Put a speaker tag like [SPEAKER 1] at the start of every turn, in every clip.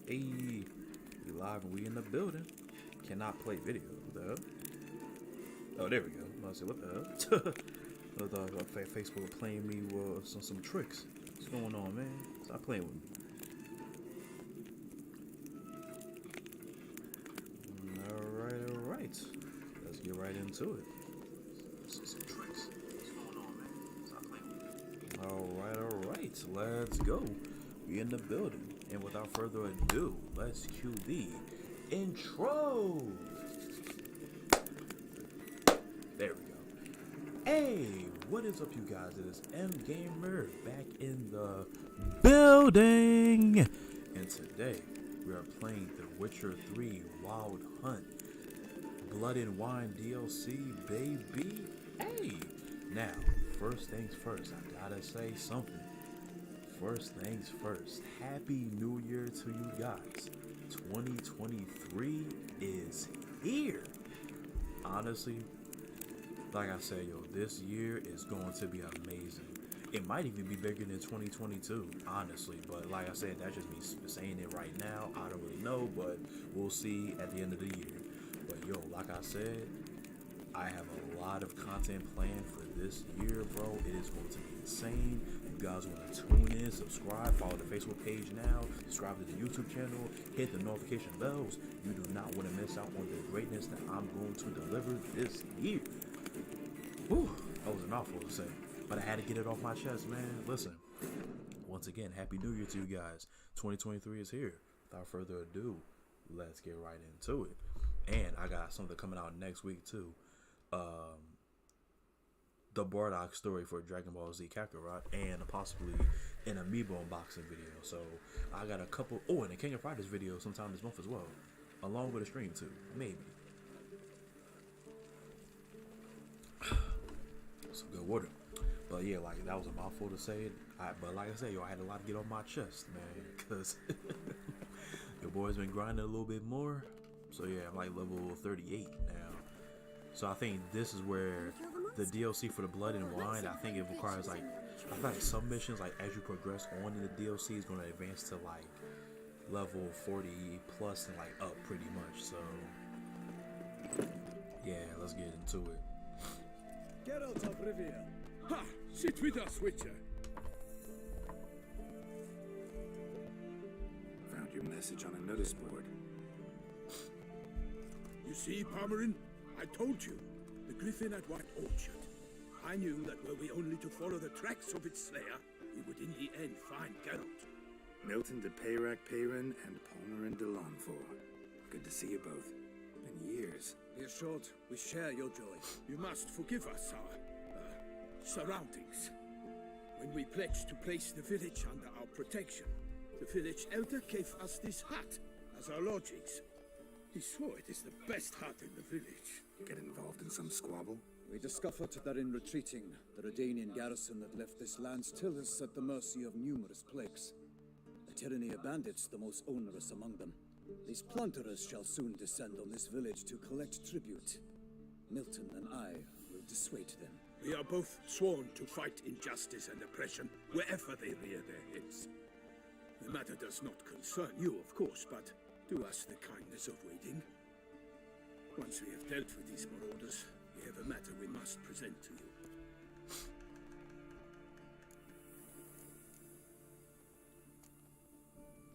[SPEAKER 1] Hey, we live and we in the building. Cannot play video. What the hell? Oh, there we go. I said, what the hell? I thought Facebook playing me with some tricks. What's going on, man? Stop playing with me. All right. Let's get right into it. Some tricks. What's going on, man? Stop playing with me. All right. Let's go. We in the building. And without further ado, let's cue the intro. There we go. Hey, what is up, you guys? It is M Gamer back in the building. And today, we are playing The Witcher 3 Wild Hunt. Blood and Wine DLC, baby. Hey! Now, first things first, I gotta say something. First things first, Happy New Year to you guys. 2023 is here. Honestly, like I said, this year is going to be amazing. It might even be bigger than 2022, honestly. But like I said, that's just me saying it right now. I don't really know, but we'll see at the end of the year. But like I said, I have a lot of content planned for this year, bro. It is going to be insane. You guys want to tune in, subscribe, follow the Facebook page now, subscribe to the YouTube channel, hit the notification bells. You do not want to miss out on the greatness that I'm going to deliver this year. Whew, that was a mouthful to say, but I had to get it off my chest, man. Listen, once again, Happy New Year to you guys. 2023 is here. Without further ado, let's get right into it. And I got something coming out next week too. The Bardock story for Dragon Ball Z Kakarot, and possibly an Amiibo unboxing video. So I got a couple. Oh, and a King of Fighters video sometime this month as well, along with a stream too, maybe. Some good water. But yeah, like that was a mouthful to say it. But like I said, I had a lot to get on my chest, man, because your boy's been grinding a little bit more. So yeah, I'm like level 38 now. So I think this is where the DLC for the Blood and Wine, I think it requires like, I feel like some missions, like as you progress on in the DLC, is going to advance to like level 40 plus and like up pretty much. So yeah, let's get into it.
[SPEAKER 2] Get out of Rivia. Ha! Sit with us, Witcher.
[SPEAKER 3] Found your message on a notice board.
[SPEAKER 2] You see, Parmarin? I told you. The Griffin at White Orchard. I knew that were we only to follow the tracks of its slayer, we would in the end find Geralt.
[SPEAKER 3] Milton de Peyrac Peyrin and Palmerin de Lanfort. Good to see you both. Been years.
[SPEAKER 2] Be assured, we share your joy. You must forgive us our surroundings. When we pledged to place the village under our protection, the village elder gave us this hut as our lodgings. He swore it is the best hut in the village.
[SPEAKER 3] Get involved in some squabble?
[SPEAKER 4] We discovered that in retreating, the Redanian garrison that left this land still is at the mercy of numerous plagues. The tyranny of bandits, the most onerous among them. These plunderers shall soon descend on this village to collect tribute. Milton and I will dissuade them.
[SPEAKER 2] We are both sworn to fight injustice and oppression wherever they rear their heads. The matter does not concern you, of course, but do us the kindness of waiting. Once we have dealt with these marauders, we have a matter we must present to you.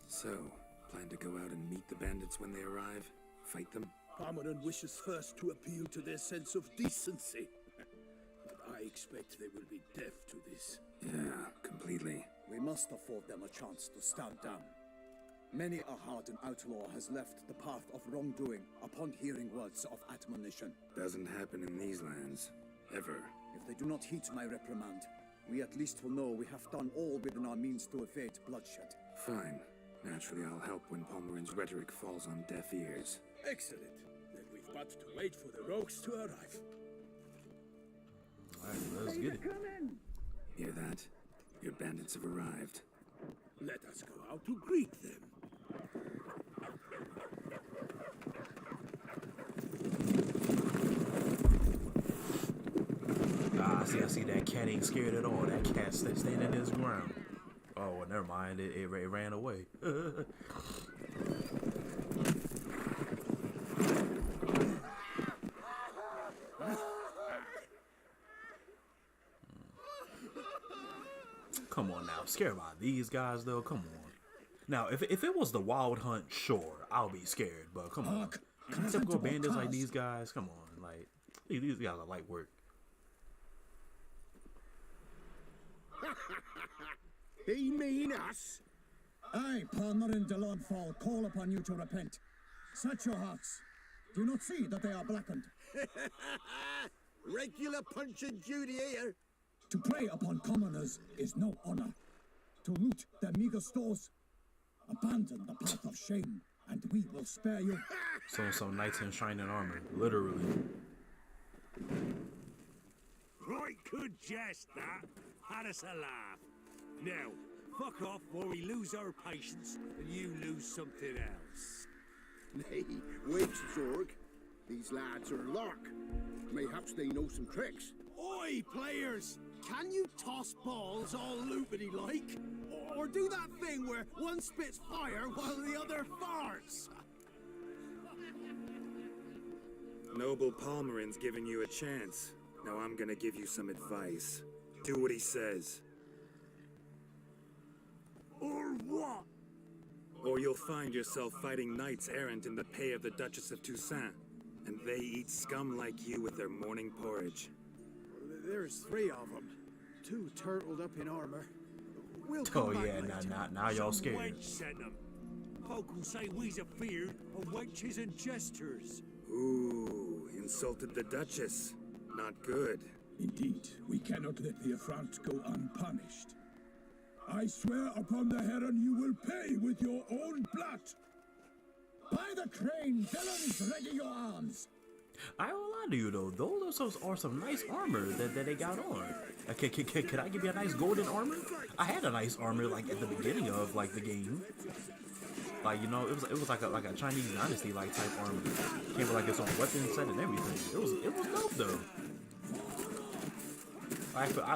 [SPEAKER 3] So, plan to go out and meet the bandits when they arrive? Fight them?
[SPEAKER 2] Parmarin wishes first to appeal to their sense of decency. But I expect they will be deaf to this.
[SPEAKER 3] Yeah, completely.
[SPEAKER 4] We must afford them a chance to stand down. Many a hardened outlaw has left the path of wrongdoing upon hearing words of admonition.
[SPEAKER 3] Doesn't happen in these lands. Ever.
[SPEAKER 4] If they do not heed my reprimand, we at least will know we have done all within our means to evade bloodshed.
[SPEAKER 3] Fine. Naturally, I'll help when Palmerin's rhetoric falls on deaf ears.
[SPEAKER 2] Excellent. Then we've but to wait for the rogues to arrive.
[SPEAKER 1] Alright, let's get it.
[SPEAKER 3] Hear that? Your bandits have arrived.
[SPEAKER 2] Let us go out to greet them.
[SPEAKER 1] I see that cat ain't scared at all. That cat's standing in his ground. Oh, well, never mind. It ran away. Come on now. Scared by these guys, though? Come on. Now, if it was the Wild Hunt, sure, I'll be scared. But come on. Typical bandits like these guys, come on. Like, these guys are light work.
[SPEAKER 2] They mean us?
[SPEAKER 4] I, Palmer and Delonfall, call upon you to repent. Set your hearts. Do you not see that they are blackened?
[SPEAKER 2] Regular punch and duty here.
[SPEAKER 4] To prey upon commoners is no honor. To loot their meager stores, abandon the path of shame, and we will spare you.
[SPEAKER 1] Some knights in shining armor, literally.
[SPEAKER 5] Right good jest, that. Had us a laugh. Now, fuck off or we lose our patience and you lose something else.
[SPEAKER 2] Nay, wait, Zorg. These lads are lark. Mayhaps they know some tricks.
[SPEAKER 6] Oi, players! Can you toss balls all loopity like? Or do that thing where one spits fire while the other farts?
[SPEAKER 3] Noble Palmerin's giving you a chance. Now I'm gonna give you some advice. Do what he says.
[SPEAKER 5] Or what?
[SPEAKER 3] Or you'll find yourself fighting knights errant in the pay of the Duchess of Toussaint. And they eat scum like you with their morning porridge.
[SPEAKER 6] There's 3 of them. 2 turtled up in armor. We'll
[SPEAKER 1] Oh
[SPEAKER 6] come back
[SPEAKER 1] yeah,
[SPEAKER 6] later.
[SPEAKER 1] now y'all
[SPEAKER 5] Some
[SPEAKER 1] scared.
[SPEAKER 5] wench sent them. Folk will say we's afeard of wenches and jesters.
[SPEAKER 3] Ooh, insulted the Duchess. Not good.
[SPEAKER 7] Indeed, we cannot let the affront go unpunished. I swear upon the Heron you will pay with your own blood. By the crane, villains, ready your arms.
[SPEAKER 1] I won't lie to you though, those are some nice armor that they got on. Could I give you a nice golden armor? I had a nice armor like at the beginning of like the game. Like, you know, it was like a Chinese dynasty like type armor. Came with like its own weapon set and everything. It was dope though.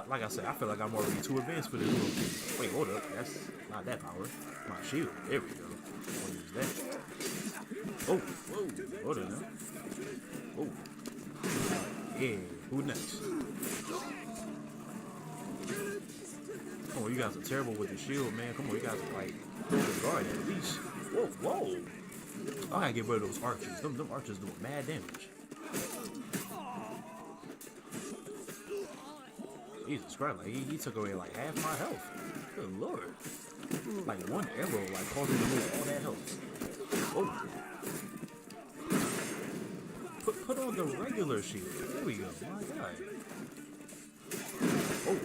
[SPEAKER 1] Like I said, I feel like I'm already too advanced for this move. Wait, hold up. That's not that power. My shield. There we go. I'll use that. Oh, whoa. Hold on now. Oh. Yeah. Who next? Oh, you guys are terrible with the shield, man. Come on, you guys are like hold the guard at least. Whoa. I gotta get rid of those archers. Them archers doing mad damage. Jesus Christ, like he took away like half my health. Good lord. Like one arrow like caused me to lose all that health. Oh. Put on the regular shield. There we go. My God. Oh.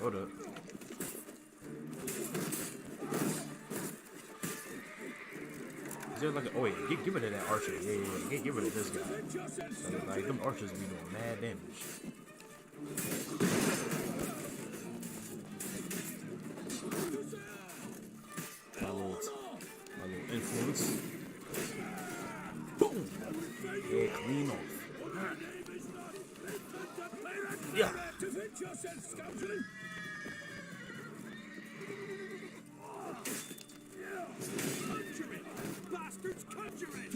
[SPEAKER 1] Hold up. Is there like a, oh wait, get rid of that archer. Yeah, get rid of this guy. Like them archers be doing mad damage. My little influence. Boom! Yeah, clean off. Yeah.
[SPEAKER 5] Bastards conjuring!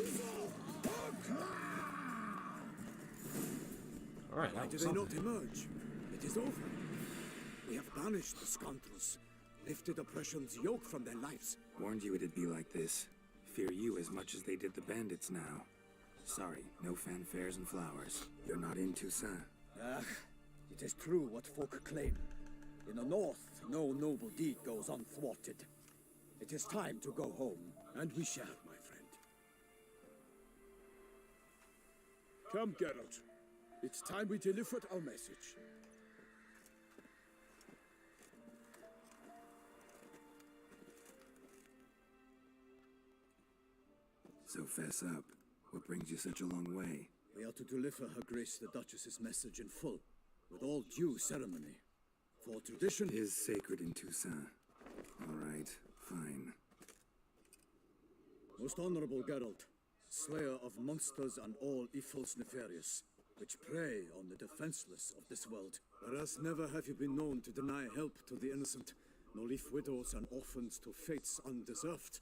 [SPEAKER 1] Alright,
[SPEAKER 6] Why
[SPEAKER 1] that
[SPEAKER 6] do
[SPEAKER 1] was
[SPEAKER 6] they
[SPEAKER 1] something.
[SPEAKER 6] not emerge? It is over. We have banished the scoundrels, lifted oppression's yoke from their lives.
[SPEAKER 3] Warned you it'd be like this. Fear you as much as they did the bandits now. Sorry, no fanfares and flowers. You're not in Toussaint.
[SPEAKER 4] Ah, it is true what folk claim. In the north, no noble deed goes unthwarted. It is time to go home.
[SPEAKER 6] And we shall, my friend. Come, Geralt. It's time we delivered our message.
[SPEAKER 3] So fess up. What brings you such a long way?
[SPEAKER 4] We are to deliver Her Grace the Duchess's message in full, with all due ceremony. For tradition
[SPEAKER 3] Is sacred in Toussaint. All right, fine.
[SPEAKER 4] Most honorable Geralt, slayer of monsters and all evils nefarious, which prey on the defenseless of this world. Whereas never have you been known to deny help to the innocent, nor leave widows and orphans to fates undeserved.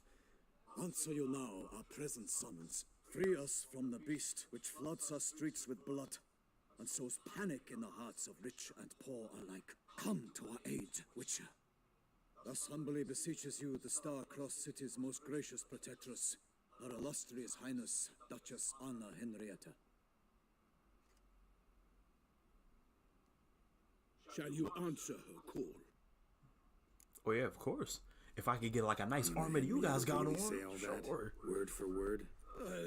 [SPEAKER 4] Answer you now our present summons. Free us from the beast which floods our streets with blood, and sows panic in the hearts of rich and poor alike. Come to our aid, Witcher. Thus humbly beseeches you the Star-Crossed City's most gracious protectress, Her Illustrious Highness, Duchess Anna Henrietta.
[SPEAKER 2] Shall you answer her call?
[SPEAKER 1] Oh yeah, of course. If I could get like a nice army that you guys got on,
[SPEAKER 3] Say all that,
[SPEAKER 1] sure.
[SPEAKER 3] word for word.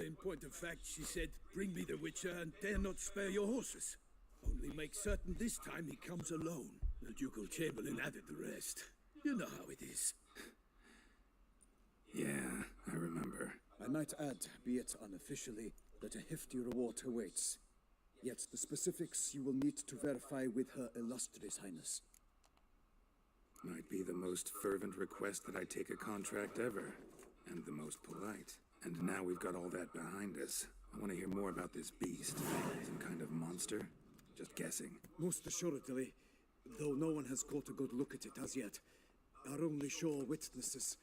[SPEAKER 2] In point of fact, she said, bring me the Witcher and dare not spare your horses. Only make certain this time he comes alone. The Ducal Chamberlain added the rest. You know how it is.
[SPEAKER 3] Yeah, I remember.
[SPEAKER 4] I might add, be it unofficially, that a hefty reward awaits. Yet the specifics you will need to verify with Her Illustrious Highness.
[SPEAKER 3] Might be the most fervent request that I take a contract ever, and the most polite. And now we've got all that behind us. I want to hear more about this beast. Some kind of monster? Just guessing.
[SPEAKER 4] Most assuredly, though no one has caught a good look at it as yet. Our only sure witnesses.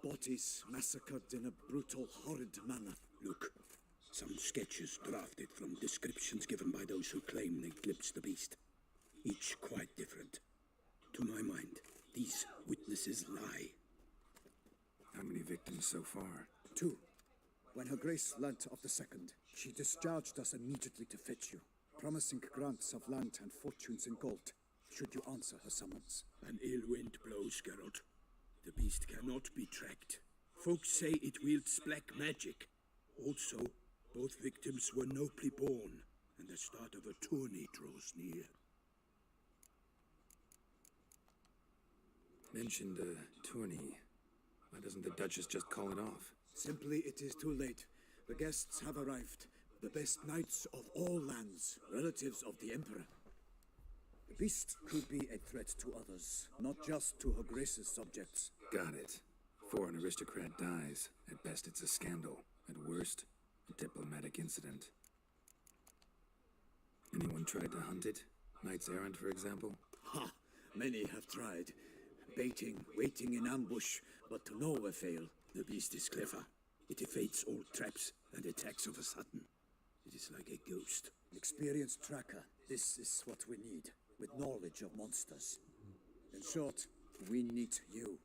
[SPEAKER 4] Bodies massacred in a brutal, horrid manner.
[SPEAKER 2] Look, some sketches drafted from descriptions given by those who claim they glimpsed the beast. Each quite different. To my mind, these witnesses lie.
[SPEAKER 3] How many victims so far?
[SPEAKER 4] 2. When Her Grace learnt of the second, she discharged us immediately to fetch you, promising grants of land and fortunes in gold, should you answer her summons.
[SPEAKER 2] An ill wind blows, Geralt. The beast cannot be tracked. Folks say it wields black magic. Also, both victims were nobly born, and the start of a tourney draws near.
[SPEAKER 3] Mentioned a tourney. Why doesn't the Duchess just call it off?
[SPEAKER 4] Simply, it is too late. The guests have arrived. The best knights of all lands, relatives of the Emperor. The beast could be a threat to others, not just to Her Grace's subjects.
[SPEAKER 3] Got it. Before an aristocrat dies, at best it's a scandal. At worst, a diplomatic incident. Anyone tried to hunt it? Knights errant, for example?
[SPEAKER 4] Ha! Many have tried. Baiting, waiting in ambush, but to no avail.
[SPEAKER 2] The beast is clever. It evades all traps and attacks of a sudden. It is like a ghost.
[SPEAKER 4] Experienced tracker. This is what we need, with knowledge of monsters. In short, we need you.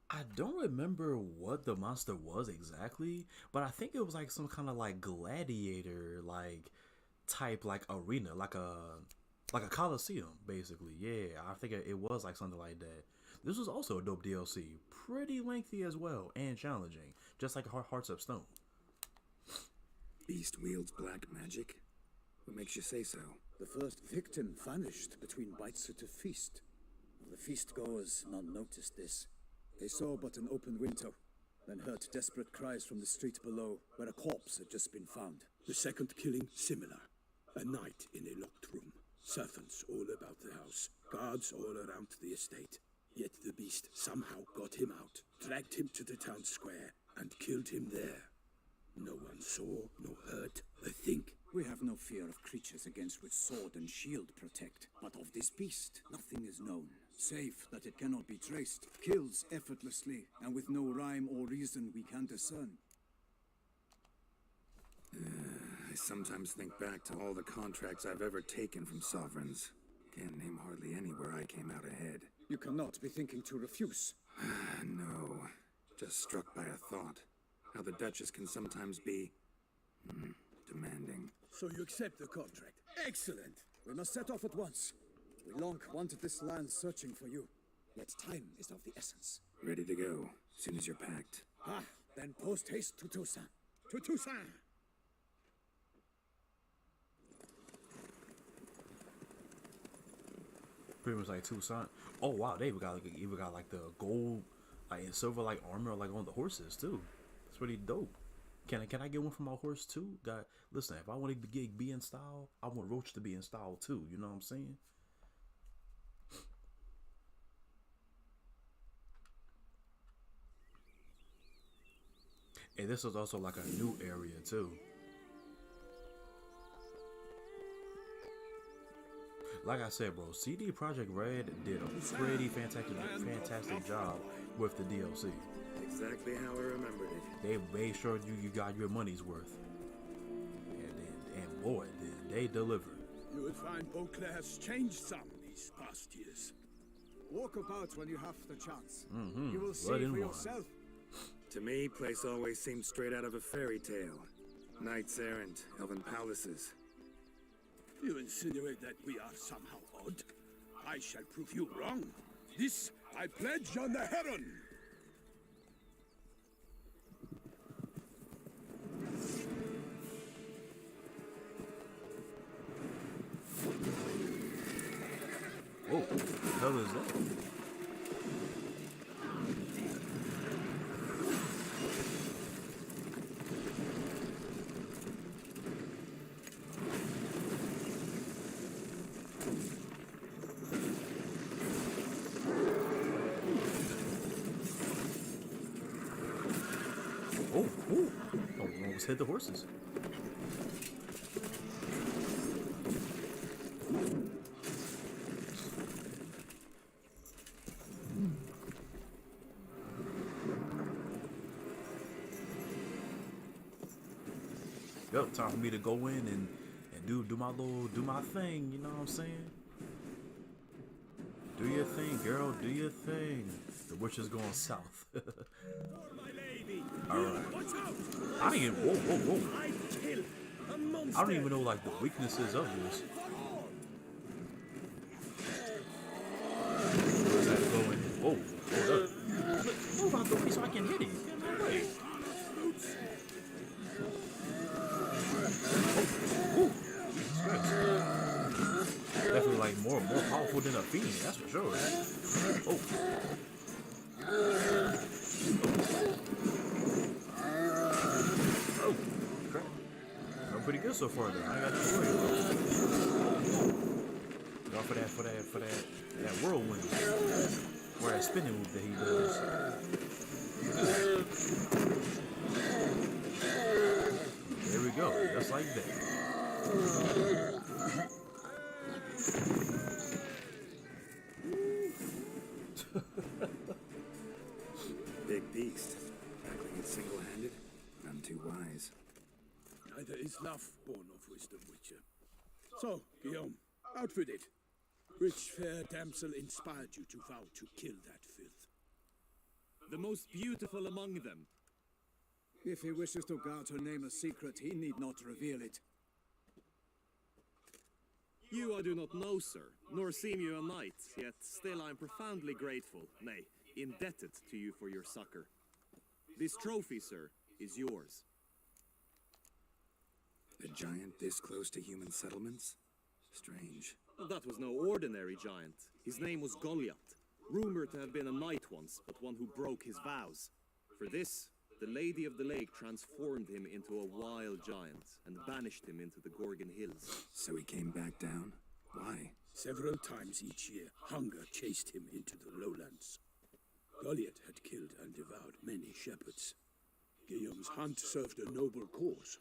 [SPEAKER 1] I don't remember what the monster was exactly, but I think it was like some kind of like gladiator like type like arena, like a coliseum basically. Yeah, I think it was like something like that. This was also a dope DLC, pretty lengthy as well and challenging, just like Hearts of Stone.
[SPEAKER 3] Beast wields black magic? What makes you say so?
[SPEAKER 4] The first victim vanished between bites at a feast. The feast goers none noticed this. They saw but an open window, then heard desperate cries from the street below, where a corpse had just been found.
[SPEAKER 2] The second killing, similar. A night in a locked room. Servants all about the house. Guards all around the estate. Yet the beast somehow got him out, dragged him to the town square, and killed him there. No one saw, nor heard a thing.
[SPEAKER 4] We have no fear of creatures against which sword and shield protect. But of this beast, nothing is known. Save that it cannot be traced, kills effortlessly, and with no rhyme or reason we can discern.
[SPEAKER 3] I sometimes think back to all the contracts I've ever taken from sovereigns. Can't name hardly any where I came out ahead.
[SPEAKER 4] You cannot be thinking to refuse.
[SPEAKER 3] No, just struck by a thought. How the Duchess can sometimes be demanding.
[SPEAKER 2] So you accept the contract. Excellent.
[SPEAKER 4] We must set off at once. We long wanted this land searching for you. Yet time is of the essence.
[SPEAKER 3] Ready to go, soon as you're packed.
[SPEAKER 4] Ah, then post haste to Toussaint.
[SPEAKER 2] To Toussaint!
[SPEAKER 1] Pretty much like Toussaint. Oh wow, they even got like the gold, like and silver like armor like on the horses too. It's pretty dope. Can I get one for my horse too? Listen, if I want to be in style, I want Roach to be in style too. You know what I'm saying? And this is also like a new area too. like I said, bro, CD Projekt Red did a pretty fantastic job with the DLC.
[SPEAKER 3] Exactly how I remembered it.
[SPEAKER 1] They made sure you got your money's worth. And boy, did they deliver.
[SPEAKER 2] You would find Beauclair has changed some these past years.
[SPEAKER 4] Walk about when you have the chance.
[SPEAKER 1] Mm-hmm.
[SPEAKER 4] You will see
[SPEAKER 1] Blood
[SPEAKER 4] for
[SPEAKER 1] and wine.
[SPEAKER 4] yourself.
[SPEAKER 3] To me, place always seemed straight out of a fairy tale. Knights errant, elven palaces.
[SPEAKER 2] You insinuate that we are somehow odd? I shall prove you wrong. This I pledge on the Heron.
[SPEAKER 1] Whoa, what the hell is that? Oh, almost hit the horses. Yo, time for me to go in and do my thing, you know what I'm saying? Do your thing, girl, do your thing. The witch is going south. Alright. I ain't whoa. I don't even know like the weaknesses of this. Where's that going? Whoa, hold up. Move out the way so I can hit it. Get my way. Oh, Jesus Christ. Definitely like more powerful than a fiend, that's for sure. Oh. Oh, crap. I'm pretty good so far though. I ain't got nothing to worry about. Go for that whirlwind. Or that spinning move that he does. There we go, just like that.
[SPEAKER 3] Big beast. Tackling it single-handed? None too wise.
[SPEAKER 2] Neither is love born of wisdom, Witcher. So, Guillaume, out with it. Which fair damsel inspired you to vow to kill that filth?
[SPEAKER 8] The most beautiful among them.
[SPEAKER 4] If he wishes to guard her name a secret, he need not reveal it.
[SPEAKER 8] You I do not know, sir, nor seem you a knight, yet still I am profoundly grateful, nay, indebted to you for your succor. This trophy, sir, is yours.
[SPEAKER 3] A giant this close to human settlements? Strange.
[SPEAKER 8] That was no ordinary giant. His name was Goliath, rumored to have been a knight once, but one who broke his vows. For this, the Lady of the Lake transformed him into a wild giant and banished him into the Gorgon Hills.
[SPEAKER 3] So he came back down? Why?
[SPEAKER 2] Several times each year, hunger chased him into the lowlands. Goliath had killed and devoured many shepherds. Guillaume's hunt served a noble cause.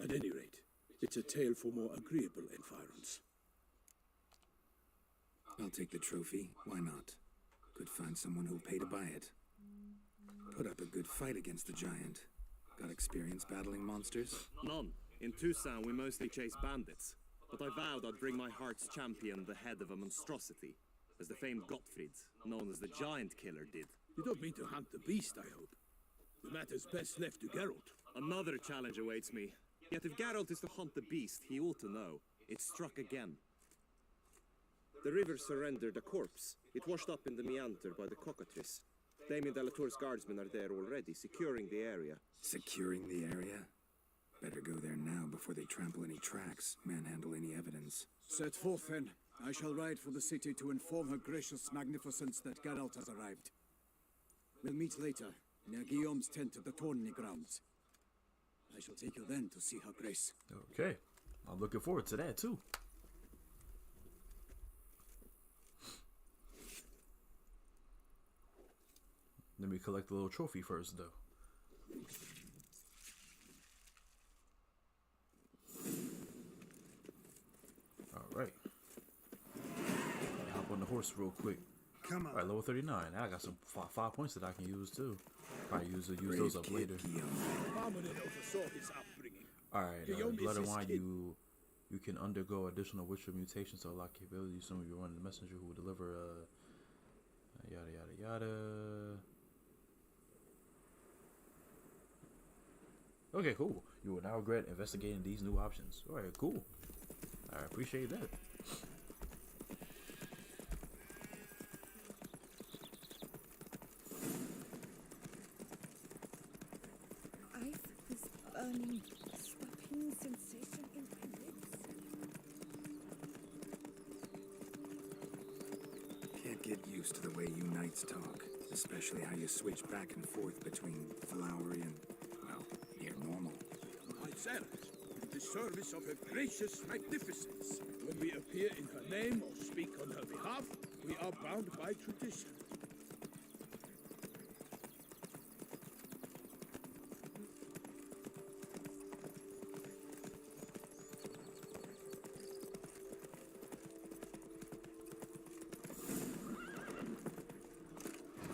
[SPEAKER 2] At any rate, it's a tale for more agreeable environs.
[SPEAKER 3] I'll take the trophy. Why not? Could find someone who'll pay to buy it. Put up a good fight against the giant. Got experience battling monsters?
[SPEAKER 8] None. In Toussaint we mostly chase bandits. But I vowed I'd bring my heart's champion the head of a monstrosity, as the famed Gottfried, known as the Giant Killer, did.
[SPEAKER 2] You don't mean to hunt the beast, I hope. The matter's best left to Geralt.
[SPEAKER 8] Another challenge awaits me. Yet if Geralt is to hunt the beast, he ought to know. It struck again.
[SPEAKER 9] The river surrendered a corpse. It washed up in the meander by the cockatrice. Damien Delatour's guardsmen are there already, securing the area.
[SPEAKER 3] Securing the area? Better go there now before they trample any tracks, manhandle any evidence.
[SPEAKER 4] Set forth then. I shall ride for the city to inform her gracious magnificence that Geralt has arrived. We'll meet later, near Guillaume's tent at the Tourney grounds. I shall take you then to see her grace.
[SPEAKER 1] Okay, I'm looking forward to that too. Let me collect the little trophy first, though. All right. horse real quick.
[SPEAKER 6] Come
[SPEAKER 1] All right,
[SPEAKER 6] on.
[SPEAKER 1] level 39. Now I got some 5 points that I can use too. Probably use those up later.
[SPEAKER 2] Parmanin oversaw his upbringing.
[SPEAKER 1] All right,
[SPEAKER 2] Guillaume is
[SPEAKER 1] blood and
[SPEAKER 2] his
[SPEAKER 1] wine.
[SPEAKER 2] kid.
[SPEAKER 1] You can undergo additional ritual mutations to unlock capabilities. Some of you run the messenger who will deliver yada yada yada. Okay, cool. You will now regret investigating these new options. All right, cool. I appreciate that.
[SPEAKER 10] I feel this burning, stopping sensation in my lips.
[SPEAKER 3] Can't get used to the way you knights talk, especially how you switch back and forth between flowery and, well, near normal.
[SPEAKER 2] Myself, in the service of her gracious magnificence. When we appear in her name or speak on her behalf, we are bound by tradition.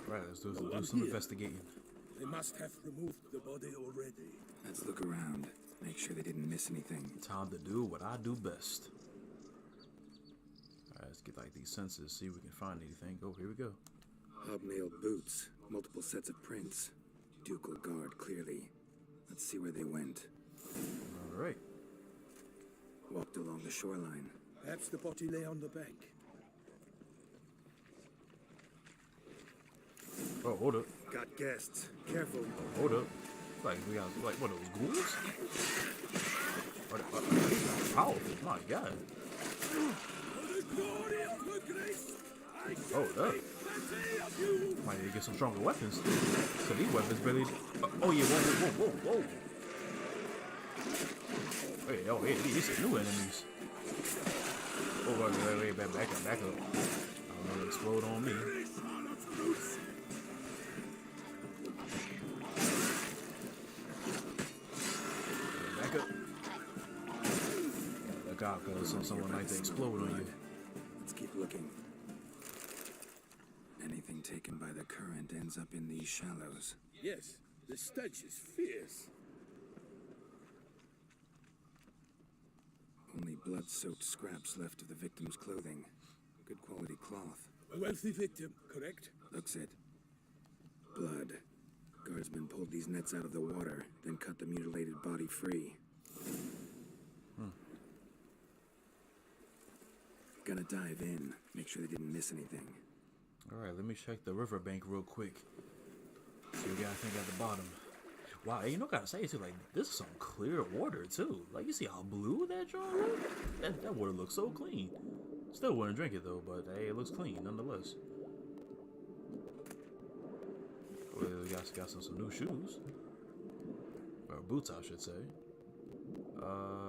[SPEAKER 1] Right, let's do
[SPEAKER 2] one
[SPEAKER 1] some
[SPEAKER 2] here.
[SPEAKER 1] investigating.
[SPEAKER 2] They must have removed the body already.
[SPEAKER 3] Let's look around, make sure they didn't miss anything.
[SPEAKER 1] Time to do what I do best. Alright, let's get like these sensors, see if we can find anything. Oh, here we go.
[SPEAKER 3] Hobnailed boots, multiple sets of prints. Ducal guard, clearly. Let's see where they went.
[SPEAKER 1] Alright.
[SPEAKER 3] Walked along the shoreline.
[SPEAKER 2] Perhaps the body lay on the bank.
[SPEAKER 1] Oh, hold up.
[SPEAKER 3] Got guests. Careful.
[SPEAKER 1] Hold up. Like, we got, like, what, those ghouls? Powerful, my god. Hold up. Might need to get some stronger weapons. So these weapons really... oh, yeah, whoa. Wait, oh, hey, these are new enemies. Oh, wait, back up. I don't want to explode on me. Back up. Look out, because someone like to explode on you.
[SPEAKER 3] Let's keep looking. Anything taken by the current ends up in these shallows.
[SPEAKER 2] Yes, the stench is fierce.
[SPEAKER 3] Only blood-soaked scraps left of the victim's clothing. Good quality cloth.
[SPEAKER 2] A wealthy victim, correct?
[SPEAKER 3] Looks it. Blood. Guardsmen pulled these nets out of the water, then cut the mutilated body free. Gonna dive in, make sure they didn't miss anything.
[SPEAKER 1] Alright, let me check the riverbank real quick. See what I think at the bottom. Wow, you know, gotta say too, like, this is some clear water too. Like, you see how blue that drawing looks? That water looks so clean. Still wouldn't drink it though, but hey, it looks clean nonetheless. Well, we got some new shoes. Or boots, I should say.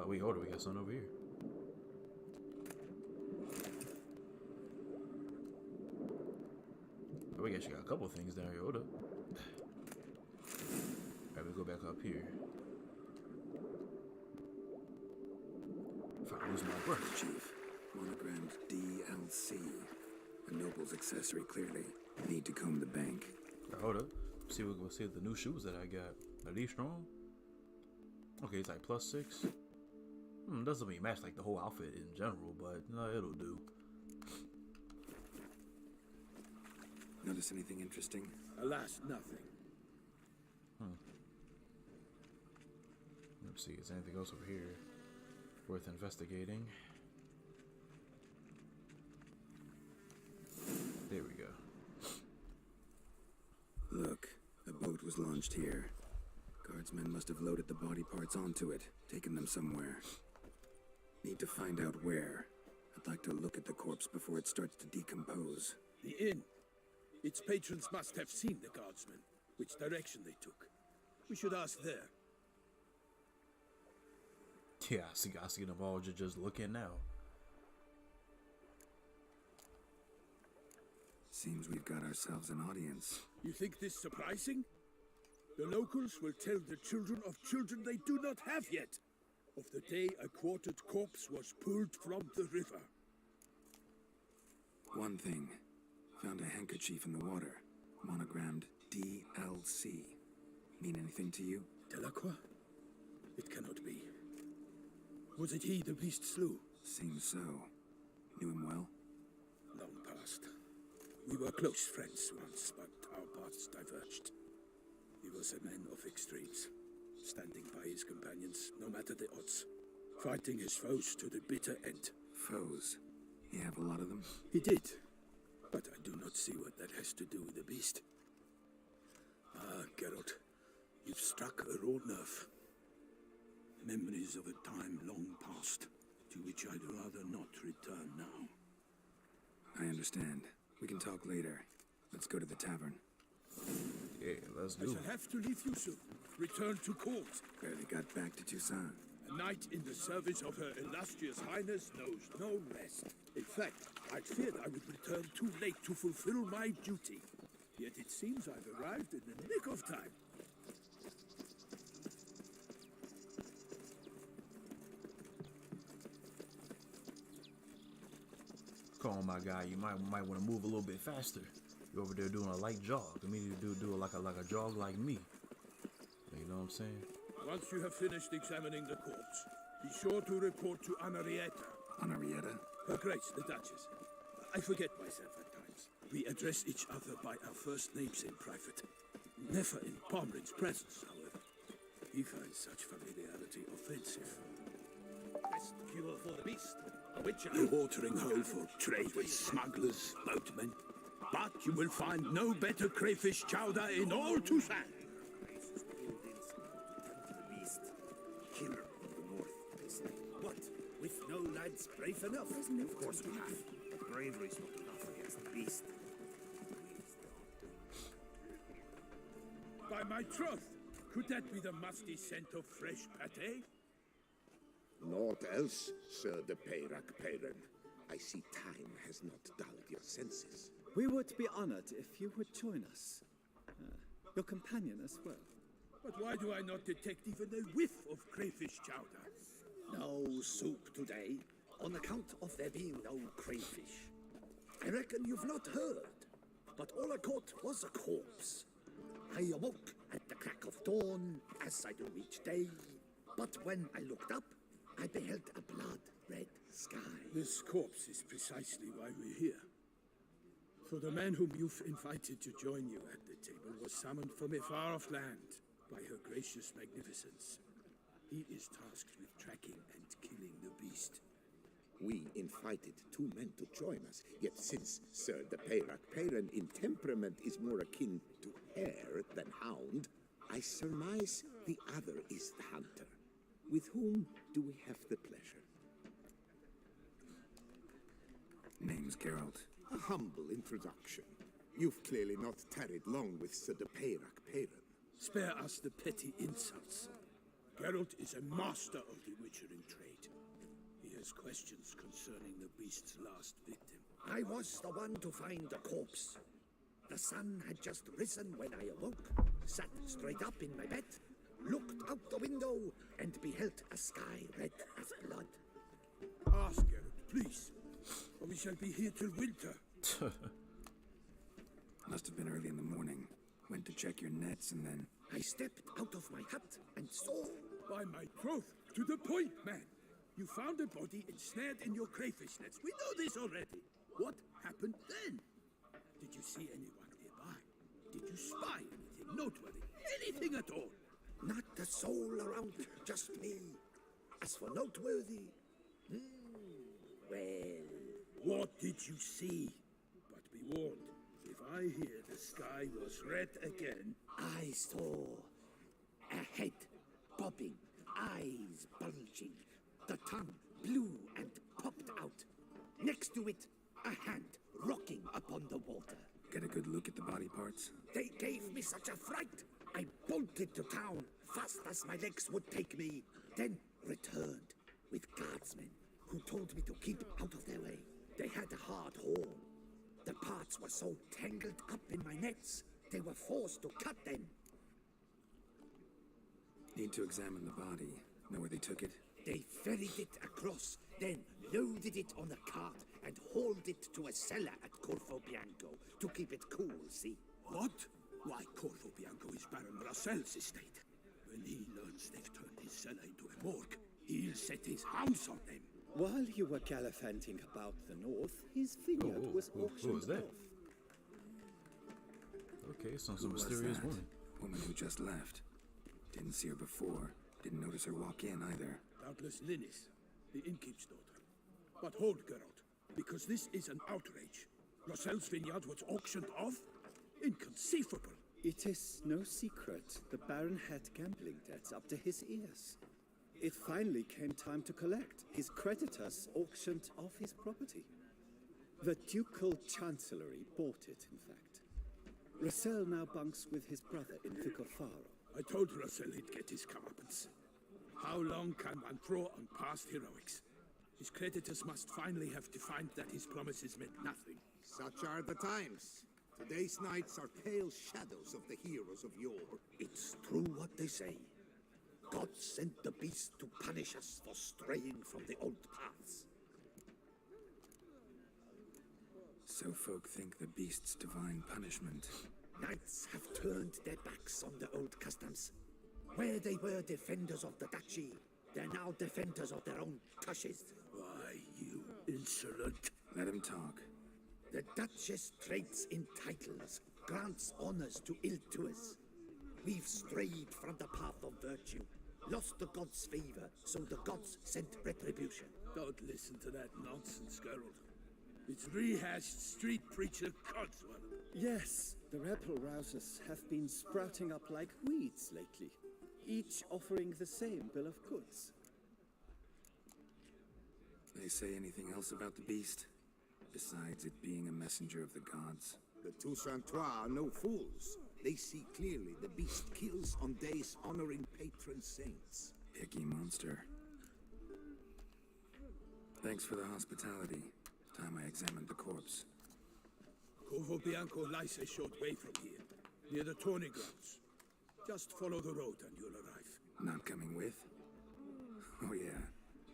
[SPEAKER 1] Wait, hold on, we got some over here. Oh, we actually got a couple things down here. Hold up. Alright, we go back up here. If I lose my breath.
[SPEAKER 3] Chief, monogrammed DLC. A noble's accessory, clearly. Need to comb the bank.
[SPEAKER 1] Right, hold up. We'll see the new shoes that I got. Are these strong? Okay, it's like +6. Doesn't really match like the whole outfit in general, but no, it'll do.
[SPEAKER 3] Notice anything interesting?
[SPEAKER 2] Alas, nothing.
[SPEAKER 1] Let's see, is there anything else over here worth investigating? There we go.
[SPEAKER 3] Look, a boat was launched here. Guardsmen must have loaded the body parts onto it, taken them somewhere. Need to find out where. I'd like to look at the corpse before it starts to decompose.
[SPEAKER 2] The inn. Its patrons must have seen the guardsmen, which direction they took. We should ask there.
[SPEAKER 1] Yeah, I see them all just looking now.
[SPEAKER 3] Seems we've got ourselves an audience.
[SPEAKER 2] You think this surprising? The locals will tell the children of children they do not have yet, of the day a quartered corpse was pulled from the river.
[SPEAKER 3] One thing. Found a handkerchief in the water. Monogrammed DLC. Mean anything to you?
[SPEAKER 2] Delacroix? It cannot be. Was it he the beast slew?
[SPEAKER 3] Seems so. Knew him well?
[SPEAKER 2] Long past. We were close friends once, but our paths diverged. He was a man of extremes, standing by his companions, no matter the odds. Fighting his foes to the bitter end.
[SPEAKER 3] Foes? You have a lot of them?
[SPEAKER 2] He did, but I do not see what that has to do with the beast. Ah, Geralt, you've struck a raw nerve. Memories of a time long past, to which I'd rather not return now.
[SPEAKER 3] I understand. We can talk later. Let's go to the tavern.
[SPEAKER 1] Yeah, let's
[SPEAKER 2] I
[SPEAKER 1] do
[SPEAKER 2] shall
[SPEAKER 1] it.
[SPEAKER 2] have to leave you soon. Return to court.
[SPEAKER 3] Barely got back to Tucson.
[SPEAKER 2] A knight in the service of Her Illustrious Highness knows no rest. In fact, I feared I would return too late to fulfill my duty. Yet it seems I've arrived in the nick of time.
[SPEAKER 1] Come on, my guy. You might want to move a little bit faster. You're over there doing a light jog. I mean, you do like a jog like me. You know what I'm saying?
[SPEAKER 2] Once you have finished examining the corpse, be sure to report to Anarietta.
[SPEAKER 3] Anarietta?
[SPEAKER 2] Her Grace, the Duchess. I forget myself at times. We address each other by our first names in private. Never in Pomrin's presence, however. He finds such familiarity offensive.
[SPEAKER 5] Best cure for the beast. A witcher.
[SPEAKER 2] A watering hole for trade with smugglers, boatmen. But you will find no better crayfish chowder in all Tucson.
[SPEAKER 5] The beast. Killer of the north, they say. What? With no lads brave enough? Of course we have. But bravery's not enough against the beast.
[SPEAKER 2] By my troth, could that be the musty scent of fresh pate?
[SPEAKER 11] Naught else, Sir de Peyrac Peyren. I see time has not dulled your senses.
[SPEAKER 4] We would be honored if you would join us. Your companion as well.
[SPEAKER 2] But why do I not detect even a whiff of crayfish chowder?
[SPEAKER 5] No soup today, on account of there being no crayfish. I reckon you've not heard, but all I caught was a corpse. I awoke at the crack of dawn, as I do each day, but when I looked up, I beheld a blood-red sky.
[SPEAKER 2] This corpse is precisely why we're here. For the man whom you've invited to join you at the table was summoned from a far-off land by her gracious magnificence. He is tasked with tracking and killing the beast.
[SPEAKER 11] We invited two men to join us, yet since Sir de Peyrac Peyren in temperament is more akin to hare than hound, I surmise the other is the hunter. With whom do we have the pleasure?
[SPEAKER 3] Name's Geralt.
[SPEAKER 11] A humble introduction. You've clearly not tarried long with Sir de Peyrac Peyren.
[SPEAKER 2] Spare us the petty insults. Geralt is a master of the witchering trade. He has questions concerning the beast's last victim.
[SPEAKER 5] I was the one to find the corpse. The sun had just risen when I awoke, sat straight up in my bed, looked out the window, and beheld a sky red as blood.
[SPEAKER 2] Ask Geralt, please, or we shall be here till winter.
[SPEAKER 3] Must have been early in the morning. Went to check your nets and then...
[SPEAKER 5] I stepped out of my hut and saw...
[SPEAKER 2] By my troth, to the point, man. You found a body ensnared in your crayfish nets. We know this already. What happened then? Did you see anyone nearby? Did you spy anything noteworthy? Anything at all?
[SPEAKER 5] Not a soul around, just me. As for noteworthy... well...
[SPEAKER 2] What did you see? But be warned, if I hear the sky was red again...
[SPEAKER 5] I saw a head bobbing, eyes bulging, the tongue blue and popped out. Next to it, a hand rocking upon the water.
[SPEAKER 3] Get a good look at the body parts?
[SPEAKER 5] They gave me such a fright. I bolted to town, fast as my legs would take me, then returned with guardsmen who told me to keep out of their way. They had a hard haul. The parts were so tangled up in my nets, they were forced to cut them.
[SPEAKER 3] Need to examine the body. Know where they took it?
[SPEAKER 5] They ferried it across, then loaded it on a cart and hauled it to a cellar at Corvo Bianco to keep it cool, see?
[SPEAKER 2] What? Why, Corvo Bianco is Baron Russell's estate. When he learns they've turned his cellar into a morgue, he'll set his hounds on them.
[SPEAKER 12] While you were gallivanting about the north, his vineyard was auctioned
[SPEAKER 1] who was that?
[SPEAKER 12] off.
[SPEAKER 1] Okay, some
[SPEAKER 3] Who was
[SPEAKER 1] mysterious
[SPEAKER 3] that?
[SPEAKER 1] woman.
[SPEAKER 3] Woman who just left. Didn't see her before. Didn't notice her walk in either.
[SPEAKER 2] Doubtless Linnis, the innkeep's daughter. But hold, Geralt, because this is an outrage. Russell's vineyard was auctioned off? Inconceivable.
[SPEAKER 12] It is no secret the Baron had gambling debts up to his ears. It finally came time to collect. His creditors auctioned off his property. The Ducal Chancellery bought it, in fact. Russell now bunks with his brother in Vicofaro.
[SPEAKER 2] I told Russell he'd get his comeuppance. How long can one draw on past heroics? His creditors must finally have defined that his promises meant nothing.
[SPEAKER 11] Such are the times. Today's knights are pale shadows of the heroes of yore.
[SPEAKER 5] It's true what they say. God sent the beast to punish us for straying from the old paths.
[SPEAKER 3] So folk think the beast's divine punishment.
[SPEAKER 5] Knights have turned their backs on the old customs. Where they were defenders of the duchy, they're now defenders of their own tushes.
[SPEAKER 2] Why, you insolent.
[SPEAKER 3] Let him talk.
[SPEAKER 5] The Duchess trades in titles, grants honors to ill-doers. We've strayed from the path of virtue, lost the gods' favor, so the gods sent retribution.
[SPEAKER 2] Don't listen to that nonsense, Geralt. It's rehashed street preacher codswallop.
[SPEAKER 12] Yes, the rebel rousers have been sprouting up like weeds lately, each offering the same bill of goods.
[SPEAKER 3] They say anything else about the beast? Besides it being a messenger of the gods.
[SPEAKER 11] The Toussaintois are no fools. They see clearly the beast kills on days honoring patron saints.
[SPEAKER 3] Picky monster. Thanks for the hospitality. Time I examined the corpse.
[SPEAKER 2] Corvo Bianco lies a short way from here, near the tourney grounds. Just follow the road and you'll arrive.
[SPEAKER 3] Not coming with? Oh yeah,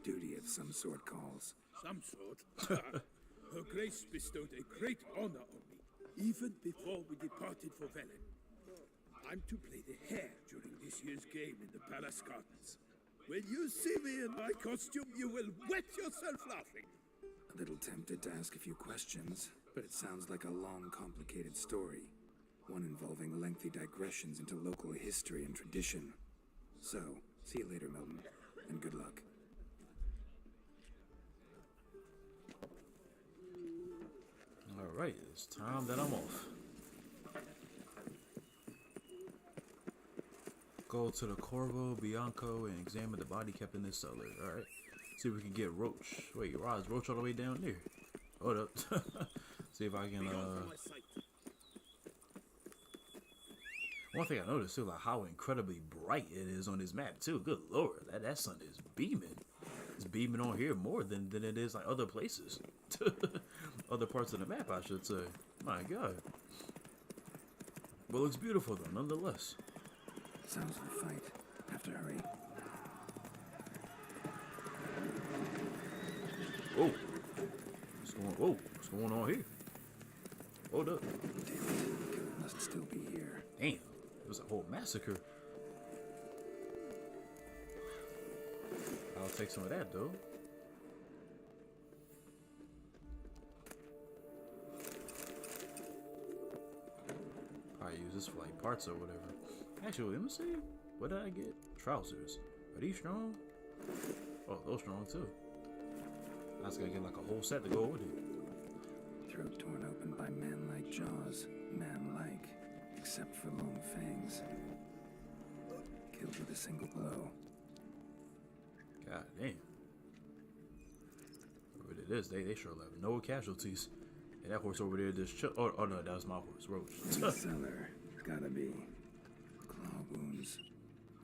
[SPEAKER 3] duty of some sort calls.
[SPEAKER 2] Some sort. Her Grace bestowed a great honor on me, even before we departed for Velen. I'm to play the hare during this year's game in the palace gardens. When you see me in my costume, you will wet yourself laughing.
[SPEAKER 3] A little tempted to ask a few questions, but it sounds like a long, complicated story. One involving lengthy digressions into local history and tradition. So, see you later, Milton, and good luck.
[SPEAKER 1] Alright, it's time that I'm off. Go to the Corvo Bianco and examine the body kept in this cellar. Alright. See if we can get Roach. Wait, Rod's Roach all the way down there. Hold up. See if I can one thing I noticed too, like how incredibly bright it is on this map too. Good lord, that sun is beaming. It's beaming on here more than it is like other places. Other parts of the map, I should say. My god. But it looks beautiful though, nonetheless.
[SPEAKER 3] Sounds like a fight. Have to hurry.
[SPEAKER 1] Whoa. What's going on here? Hold up.
[SPEAKER 3] Damn it. Must still be here.
[SPEAKER 1] Damn. It was a whole massacre. I'll take some of that though. Probably use this for like parts or whatever. Actually, let me see. What did I get? Trousers. Are these strong? Oh, those strong too. I was gonna get like a whole set to go with it.
[SPEAKER 3] Throat torn open by man-like jaws. Man-like. Except for long fangs. Killed with a single blow.
[SPEAKER 1] God damn. Whatever it is, they sure left no casualties. And that horse over there just chill. Oh no, that was my horse, Roach.
[SPEAKER 3] Cellar. Gotta be. Claw wounds.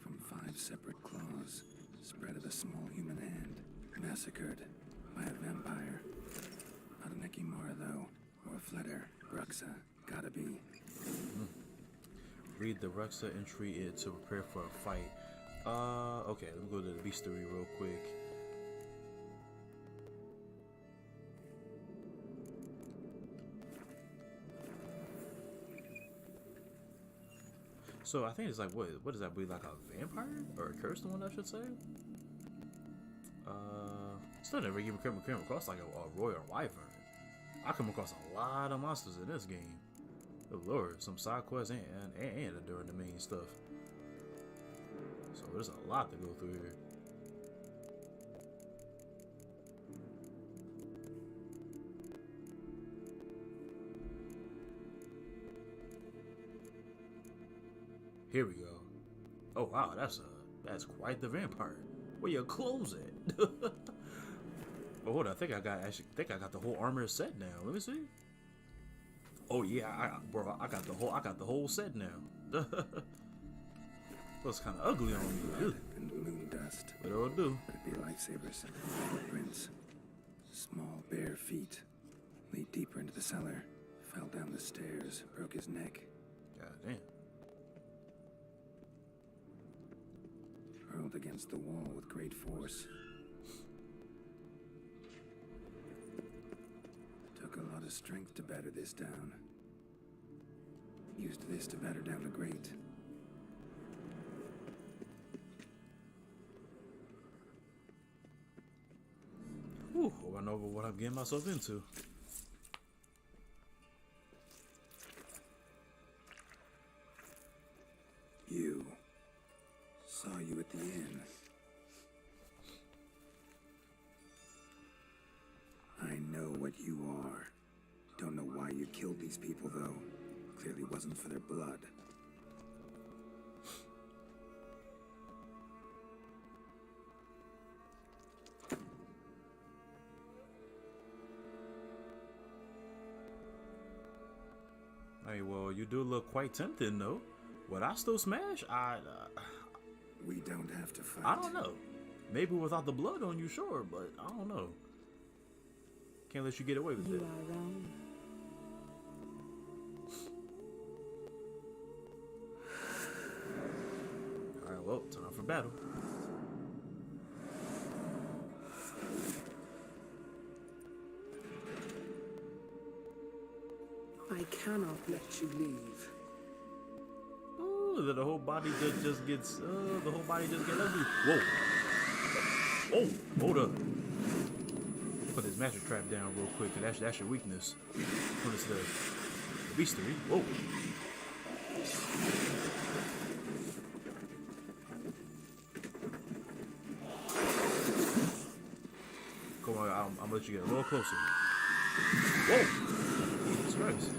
[SPEAKER 3] From 5 separate claws. Spread of a small human hand. Massacred. By a vampire. Not an Ekimara though. Or a Fletter. Bruxa. Gotta be.
[SPEAKER 1] Read the Ruxa entry to prepare for a fight. Okay, let me go to the bestiary real quick. So I think it's like what does that be, like a vampire or a cursed one, I should say? Still never even came across like a royal wyvern. I come across a lot of monsters in this game. Oh lord, some side quests and during the main stuff. So there's a lot to go through here. Here we go. Oh wow, that's quite the vampire. Where your clothes at? Oh, hold on, I think I got the whole armor set now. Let me see. Oh yeah, I got the whole set now. Looks kind of ugly on me.
[SPEAKER 3] And moon dust.
[SPEAKER 1] But it'll do.
[SPEAKER 3] Could be lifesavers. Footprints. Small bare feet. Lead deeper into the cellar. Fell down the stairs. Broke his neck.
[SPEAKER 1] God damn.
[SPEAKER 3] Hurled against the wall with great force. Took a lot of strength to batter this down. Used this to batter down the grate.
[SPEAKER 1] Whew, I know what I'm getting myself into.
[SPEAKER 3] You. Saw you at the inn. I know what you are. Don't know why you killed these people, though. Clearly wasn't for their blood.
[SPEAKER 1] Hey, well, you do look quite tempting, though. Would I still smash?
[SPEAKER 3] We don't have to fight.
[SPEAKER 1] I don't know. Maybe without the blood on you, sure, but I don't know. Can't let you get away with it.
[SPEAKER 10] You are wrong.
[SPEAKER 1] Alright, well, time for battle.
[SPEAKER 12] I cannot let you leave.
[SPEAKER 1] Ooh, the whole body just gets ugly. Whoa. Oh, hold up. Put this magic trap down real quick, cause that's your weakness. What is the beastery? Whoa. Come on, I'm gonna let you get a little closer. Whoa. Jesus Christ.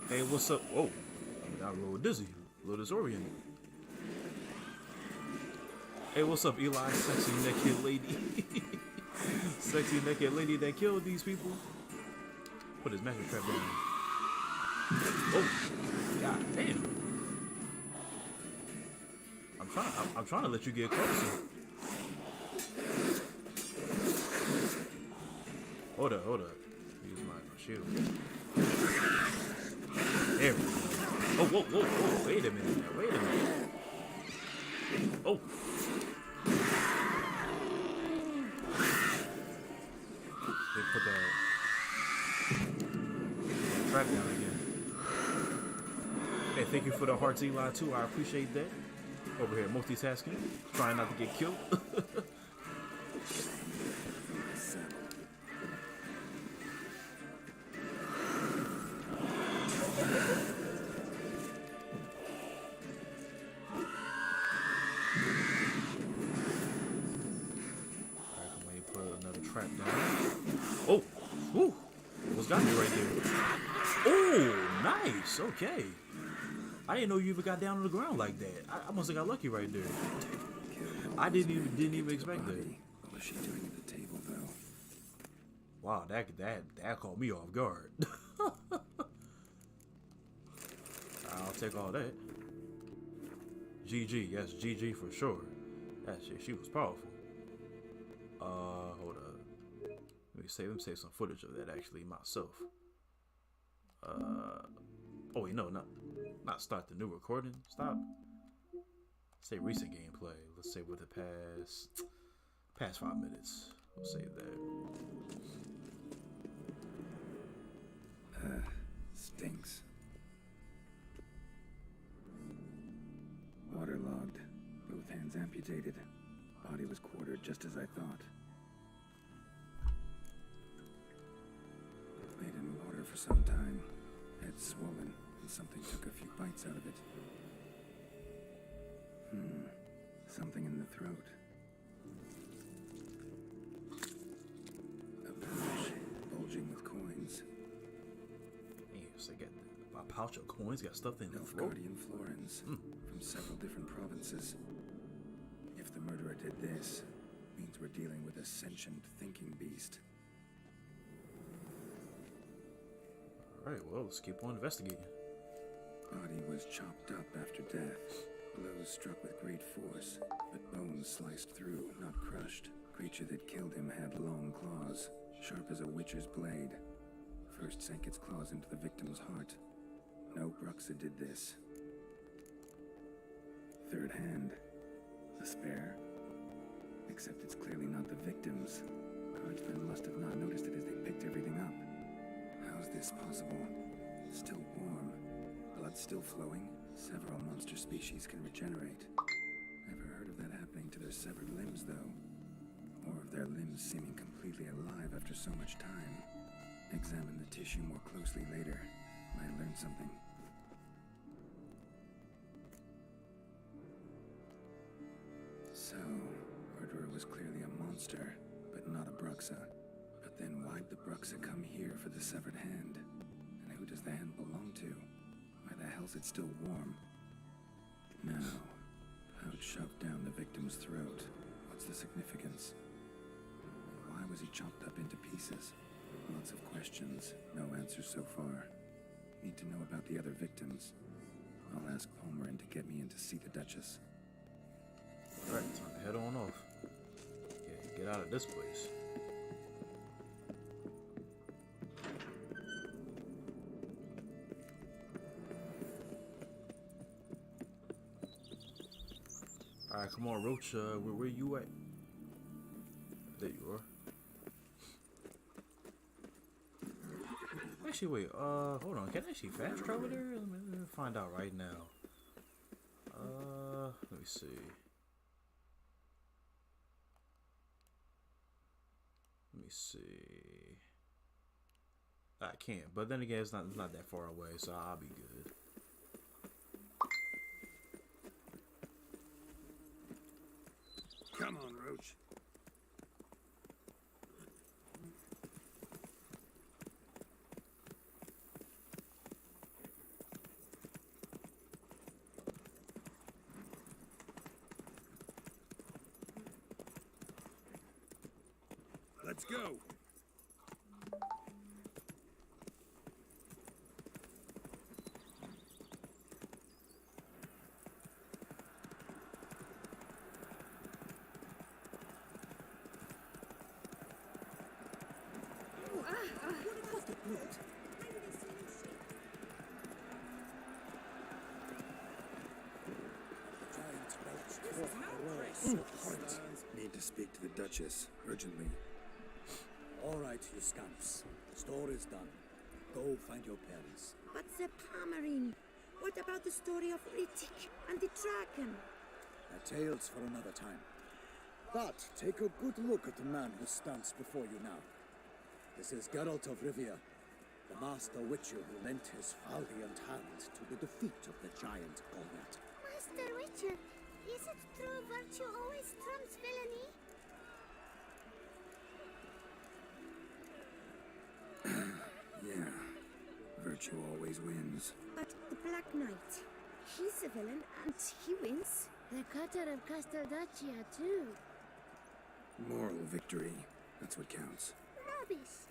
[SPEAKER 1] Hey, what's up? Whoa. I got a little dizzy, a little disoriented. Hey, what's up, Eli? Sexy naked lady. Sexy naked lady that killed these people. Put his magic trap down. Oh, god damn. I'm trying to let you get closer. Hold up. Use my shield. There we go. Oh, whoa. Wait a minute. Oh. They put that trap down again. Hey, thank you for the hearts, Eli, too. I appreciate that. Over here, multitasking. Trying not to get killed. Trap down. Oh, whew. Almost got me right there. Oh, nice. Okay. I didn't know you even got down on the ground like that. I must have got lucky right there. I didn't even expect that.
[SPEAKER 3] What was she doing at the table, though?
[SPEAKER 1] Wow, that caught me off guard. I'll take all that. GG, yes, GG for sure. That shit, she was powerful. Hold up. Let me save some footage of that actually myself. Oh wait, no, not start the new recording. Stop. Say recent gameplay. Let's say with the past 5 minutes. We'll save that.
[SPEAKER 3] Stinks. amputated. Body was quartered just as I thought. Laid in water for some time. Head swollen, and something took a few bites out of it. Something in the throat. A pouch, bulging with coins.
[SPEAKER 1] Damn, so they got a pouch of coins, got stuff in the throat.
[SPEAKER 3] Guardian florins from several different provinces. If the murderer did this, means we're dealing with a sentient thinking beast.
[SPEAKER 1] Alright, well, let's keep on investigating.
[SPEAKER 3] Body was chopped up after death. Blows struck with great force, but bones sliced through, not crushed. Creature that killed him had long claws, sharp as a witcher's blade. First sank its claws into the victim's heart. No Bruxa did this. Third hand. A spare. Except it's clearly not the victim's. Guardsmen must have not noticed it as they picked everything up. How's this possible? Still warm. Blood still flowing. Several monster species can regenerate. Never heard of that happening to their severed limbs, though. Or of their limbs seeming completely alive after so much time. Examine the tissue more closely later. Might learn something. So, murderer was clearly a monster, but not a Bruxa. But then why'd the Bruxa come here for the severed hand? And who does the hand belong to? Why the hell's it still warm? Now, pouch shoved down the victim's throat. What's the significance? And why was he chopped up into pieces? Lots of questions, no answers so far. Need to know about the other victims. I'll ask Palmerin to get me in to see the Duchess.
[SPEAKER 1] Alright, time to head on off. Yeah, get out of this place. Alright, come on, Roach. Where you at? There you are. Actually, wait. Hold on. Can I actually fast travel there? Let me find out right now. Let me see. Let me see. I can't, but then again, it's not that far away, so I'll be good.
[SPEAKER 3] Come on, Roach.
[SPEAKER 2] Let's go.
[SPEAKER 3] Need to speak to the Duchess, urgently.
[SPEAKER 4] All right, you scamps. Store is done. Go find your parents.
[SPEAKER 10] But the Palmerin, what about the story of Rittik and the dragon?
[SPEAKER 4] Tales for another time. But take a good look at the man who stands before you now. This is Geralt of Rivia, the master witcher who lent his valiant hand to the defeat of the giant Goliath.
[SPEAKER 13] Master Witcher, is it true virtue always trumps villainy?
[SPEAKER 3] Yeah, virtue always wins.
[SPEAKER 10] But the Black Knight, he's a villain and he wins.
[SPEAKER 13] The cutter of Casteldacia, too.
[SPEAKER 3] Moral victory, that's what counts.
[SPEAKER 13] Rubbish.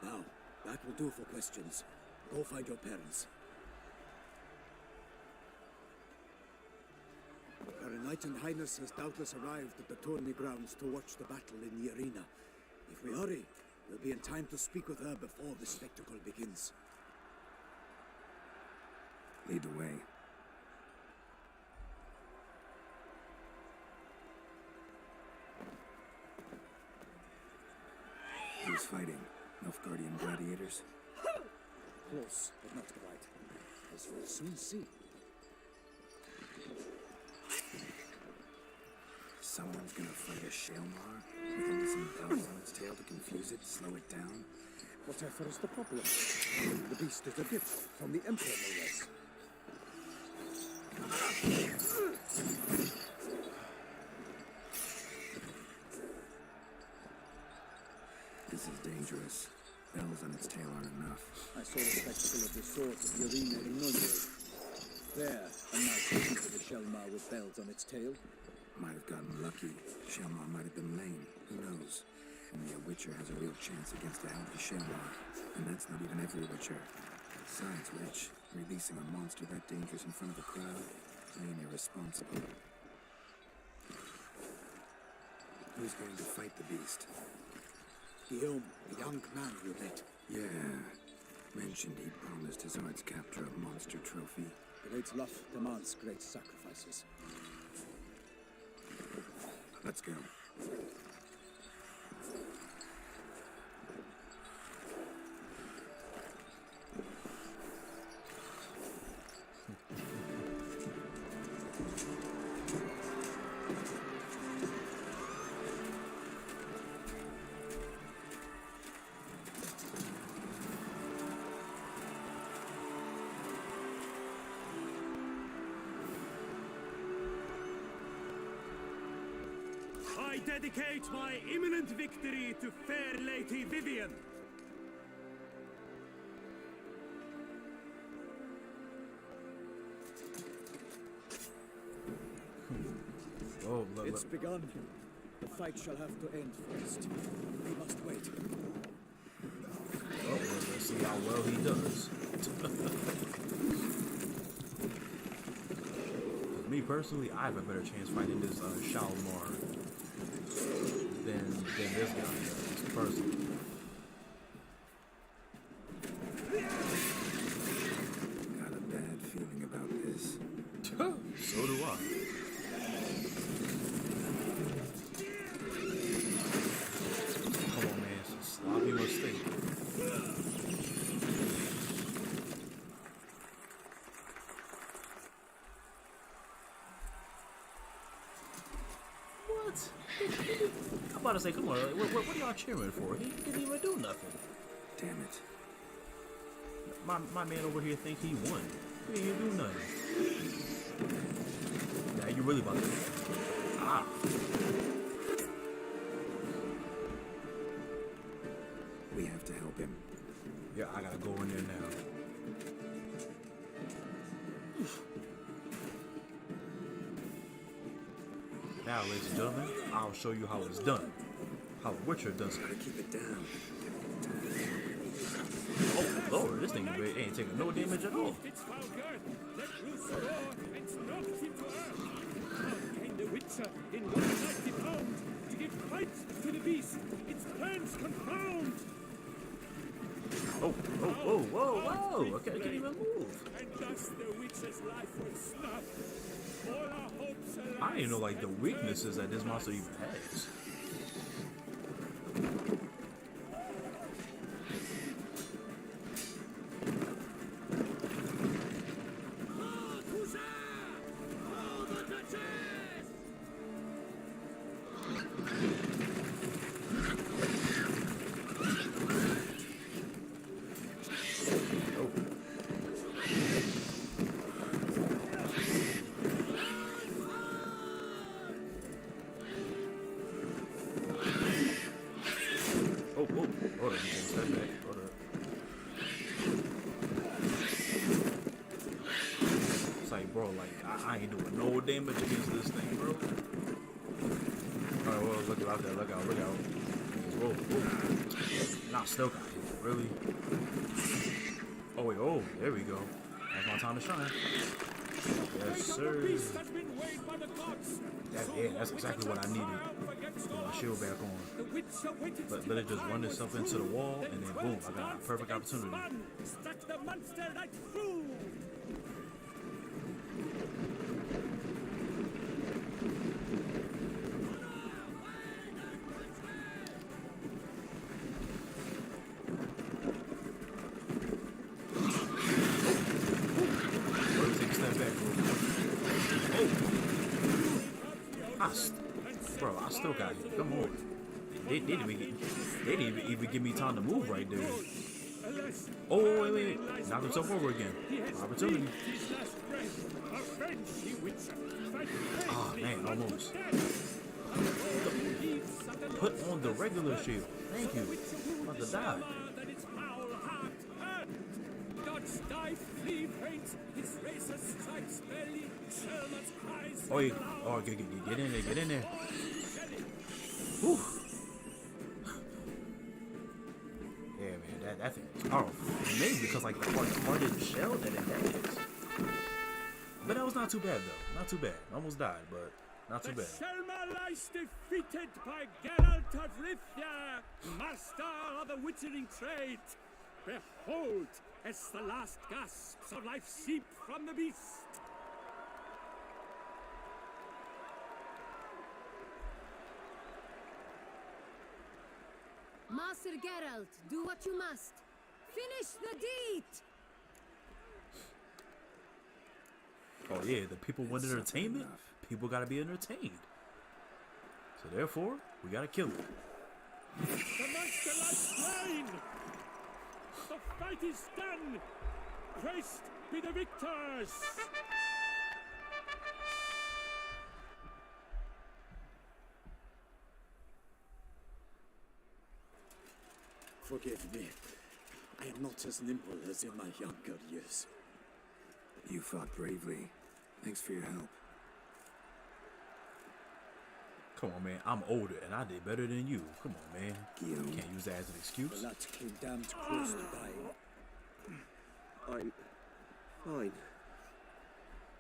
[SPEAKER 4] Now, that will do for questions. Go find your parents. Her Knight and Highness has doubtless arrived at the tourney grounds to watch the battle in the arena. If we hurry, we'll be in time to speak with her before the spectacle begins.
[SPEAKER 3] Lead the way. Who's fighting? Nilfgaardian gladiators?
[SPEAKER 4] Close, but not quite. As we'll soon see.
[SPEAKER 3] Someone's gonna fight a Shelmar with only some bells on its tail to confuse it, slow it down.
[SPEAKER 4] Whatever is the problem? The beast is a gift from the Emperor, no less.
[SPEAKER 3] This is dangerous. Bells on its tail aren't enough.
[SPEAKER 4] I saw a spectacle of the sort at the arena in Norway. There, a knight defeated a Shelmar with bells on its tail.
[SPEAKER 3] Might have gotten lucky. Shelmar might have been lame. Who knows? Only a Witcher has a real chance against a healthy Shelmar. And that's not even every Witcher. Besides which, releasing a monster that dangerous in front of a crowd, plain irresponsible. Who's going to fight the beast?
[SPEAKER 4] Guillaume, the young man you met.
[SPEAKER 3] Yeah. Mentioned he promised his heart's capture a monster trophy.
[SPEAKER 4] Great love demands great sacrifices.
[SPEAKER 3] Let's go.
[SPEAKER 6] I dedicate my imminent victory to fair Lady Vivian.
[SPEAKER 1] Oh,
[SPEAKER 4] it's begun. The fight shall have to end first. We must wait.
[SPEAKER 1] Oh, well, let's see how well he does. Me personally, I have a better chance fighting this Shalmar than this guy does, personally.
[SPEAKER 3] Got a bad feeling about this.
[SPEAKER 1] So do I. Come on, man, it's a sloppy mistake. I'm about to say, come on, what are y'all cheering for? He didn't even do nothing.
[SPEAKER 3] Damn it.
[SPEAKER 1] My man over here think he won. He didn't do nothing. Now you really about to... Ah.
[SPEAKER 3] We have to help him.
[SPEAKER 1] Yeah, I gotta go in there now. Now, ladies and gentlemen, I'll show you how it's done. How a Witcher does it.
[SPEAKER 3] Gotta keep it down.
[SPEAKER 1] Oh, Lord, this thing ain't taking no damage at all.
[SPEAKER 6] Its foul girth, let loose the roar, and knocked him to earth. How can the Witcher in one night be found to give fight to the beast? Its plans confound.
[SPEAKER 1] Oh, whoa, whoa. Okay, I can't even move.
[SPEAKER 6] And just the Witcher's life was snuffed. All our hopes are
[SPEAKER 1] I didn't know, like, the weaknesses that this monster even has. Hold up, step back. Hold up. It's like, bro, like, I ain't doing no damage against this thing, bro. Alright, well, look out there, look out. Whoa. Not still got hit, really. Oh, wait, oh, there we go. That's my time to shine. Yes, sir. That's exactly what I needed. Put my shield back on. But let it just run itself into the wall, and then boom, I got a perfect opportunity.
[SPEAKER 6] Struck the monster right through.
[SPEAKER 1] Take a step back, bro. Oh! Bro, I still got it. Come on. They didn't even give me time to move right there. Oh, wait. Knocked himself over again. Opportunity. Oh, man, almost. Put on the regular shield. Thank you. I'm about to die. Oh, yeah. Oh, get in there. Get in there. Whew. Yeah, man, that thing is powerful. Maybe because like the hardened shell that it is. But that was not too bad though. Not too bad. Almost died, but not too bad.
[SPEAKER 6] Selma lies defeated by Geralt of Rivia, master of the witchering trade. Behold, as the last gasps of life seep from the beast.
[SPEAKER 14] Master Geralt, do what you must. Finish the deed!
[SPEAKER 1] Oh yeah, the people want entertainment. People gotta be entertained. So therefore, we gotta kill it.
[SPEAKER 6] The monster lies slain! The fight is done! Praised be the victors!
[SPEAKER 4] Forgive me. I am not as nimble as in my younger years.
[SPEAKER 3] You fought bravely. Thanks for your help.
[SPEAKER 1] Come on, man. I'm older and I did better than you. Come on, man.
[SPEAKER 3] Guillaume.
[SPEAKER 1] Can't use that as an excuse.
[SPEAKER 4] The lad came damned close to dying.
[SPEAKER 9] I'm fine.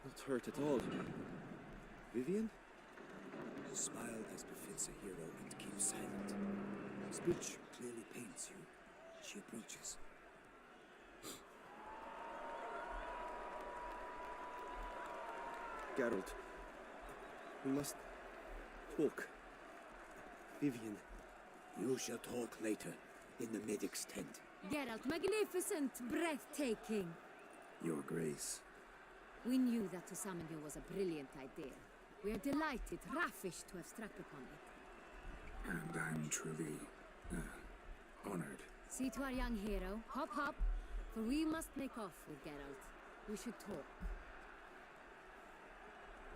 [SPEAKER 9] Not hurt at all. Vivian?
[SPEAKER 4] Smile as befits a hero and keep silent. Speech clearly pains you. She approaches.
[SPEAKER 9] Geralt. We must talk. Vivian.
[SPEAKER 4] You shall talk later, in the medic's tent.
[SPEAKER 14] Geralt, magnificent, breathtaking.
[SPEAKER 3] Your Grace.
[SPEAKER 14] We knew that to summon you was a brilliant idea. We are delighted, ravished to have struck upon it.
[SPEAKER 3] And I'm truly honored.
[SPEAKER 14] See to our young hero. Hop, hop. For we must make off with Geralt. We should talk.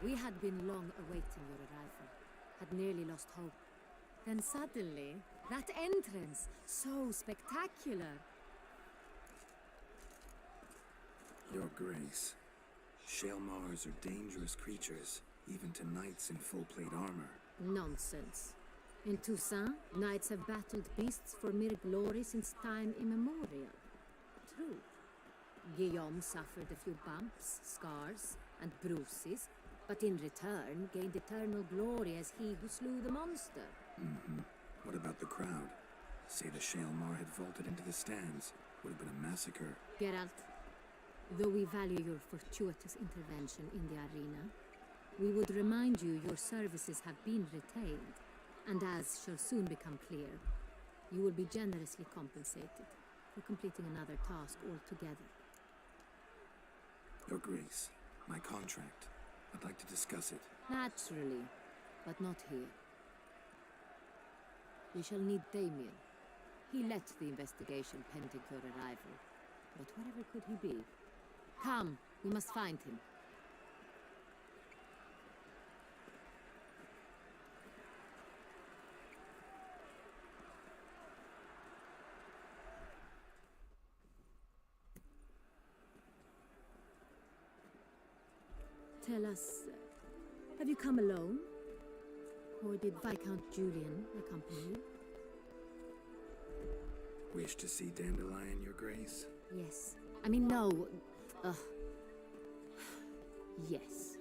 [SPEAKER 14] We had been long awaiting your arrival. Had nearly lost hope. Then suddenly, that entrance, so spectacular.
[SPEAKER 3] Your Grace. Shaelmars are dangerous creatures, even to knights in full-plate armor.
[SPEAKER 14] Nonsense. In Toussaint, knights have battled beasts for mere glory since time immemorial. True. Guillaume suffered a few bumps, scars, and bruises, but in return gained eternal glory as he who slew the monster.
[SPEAKER 3] Mm-hmm. What about the crowd? Say the Shaelmar had vaulted into the stands. Would have been a massacre.
[SPEAKER 14] Geralt, though we value your fortuitous intervention in the arena, we would remind you your services have been retained, and as shall soon become clear, you will be generously compensated for completing another task altogether.
[SPEAKER 3] Your Grace, my contract. I'd like to discuss it.
[SPEAKER 14] Naturally, but not here. We shall need Damien. He led the investigation pending your arrival. But whatever could he be? Come, we must find him. Tell us, have you come alone? Or did Viscount Julian accompany you?
[SPEAKER 3] Wish to see Dandelion, Your Grace?
[SPEAKER 14] Yes. I mean, no. Yes.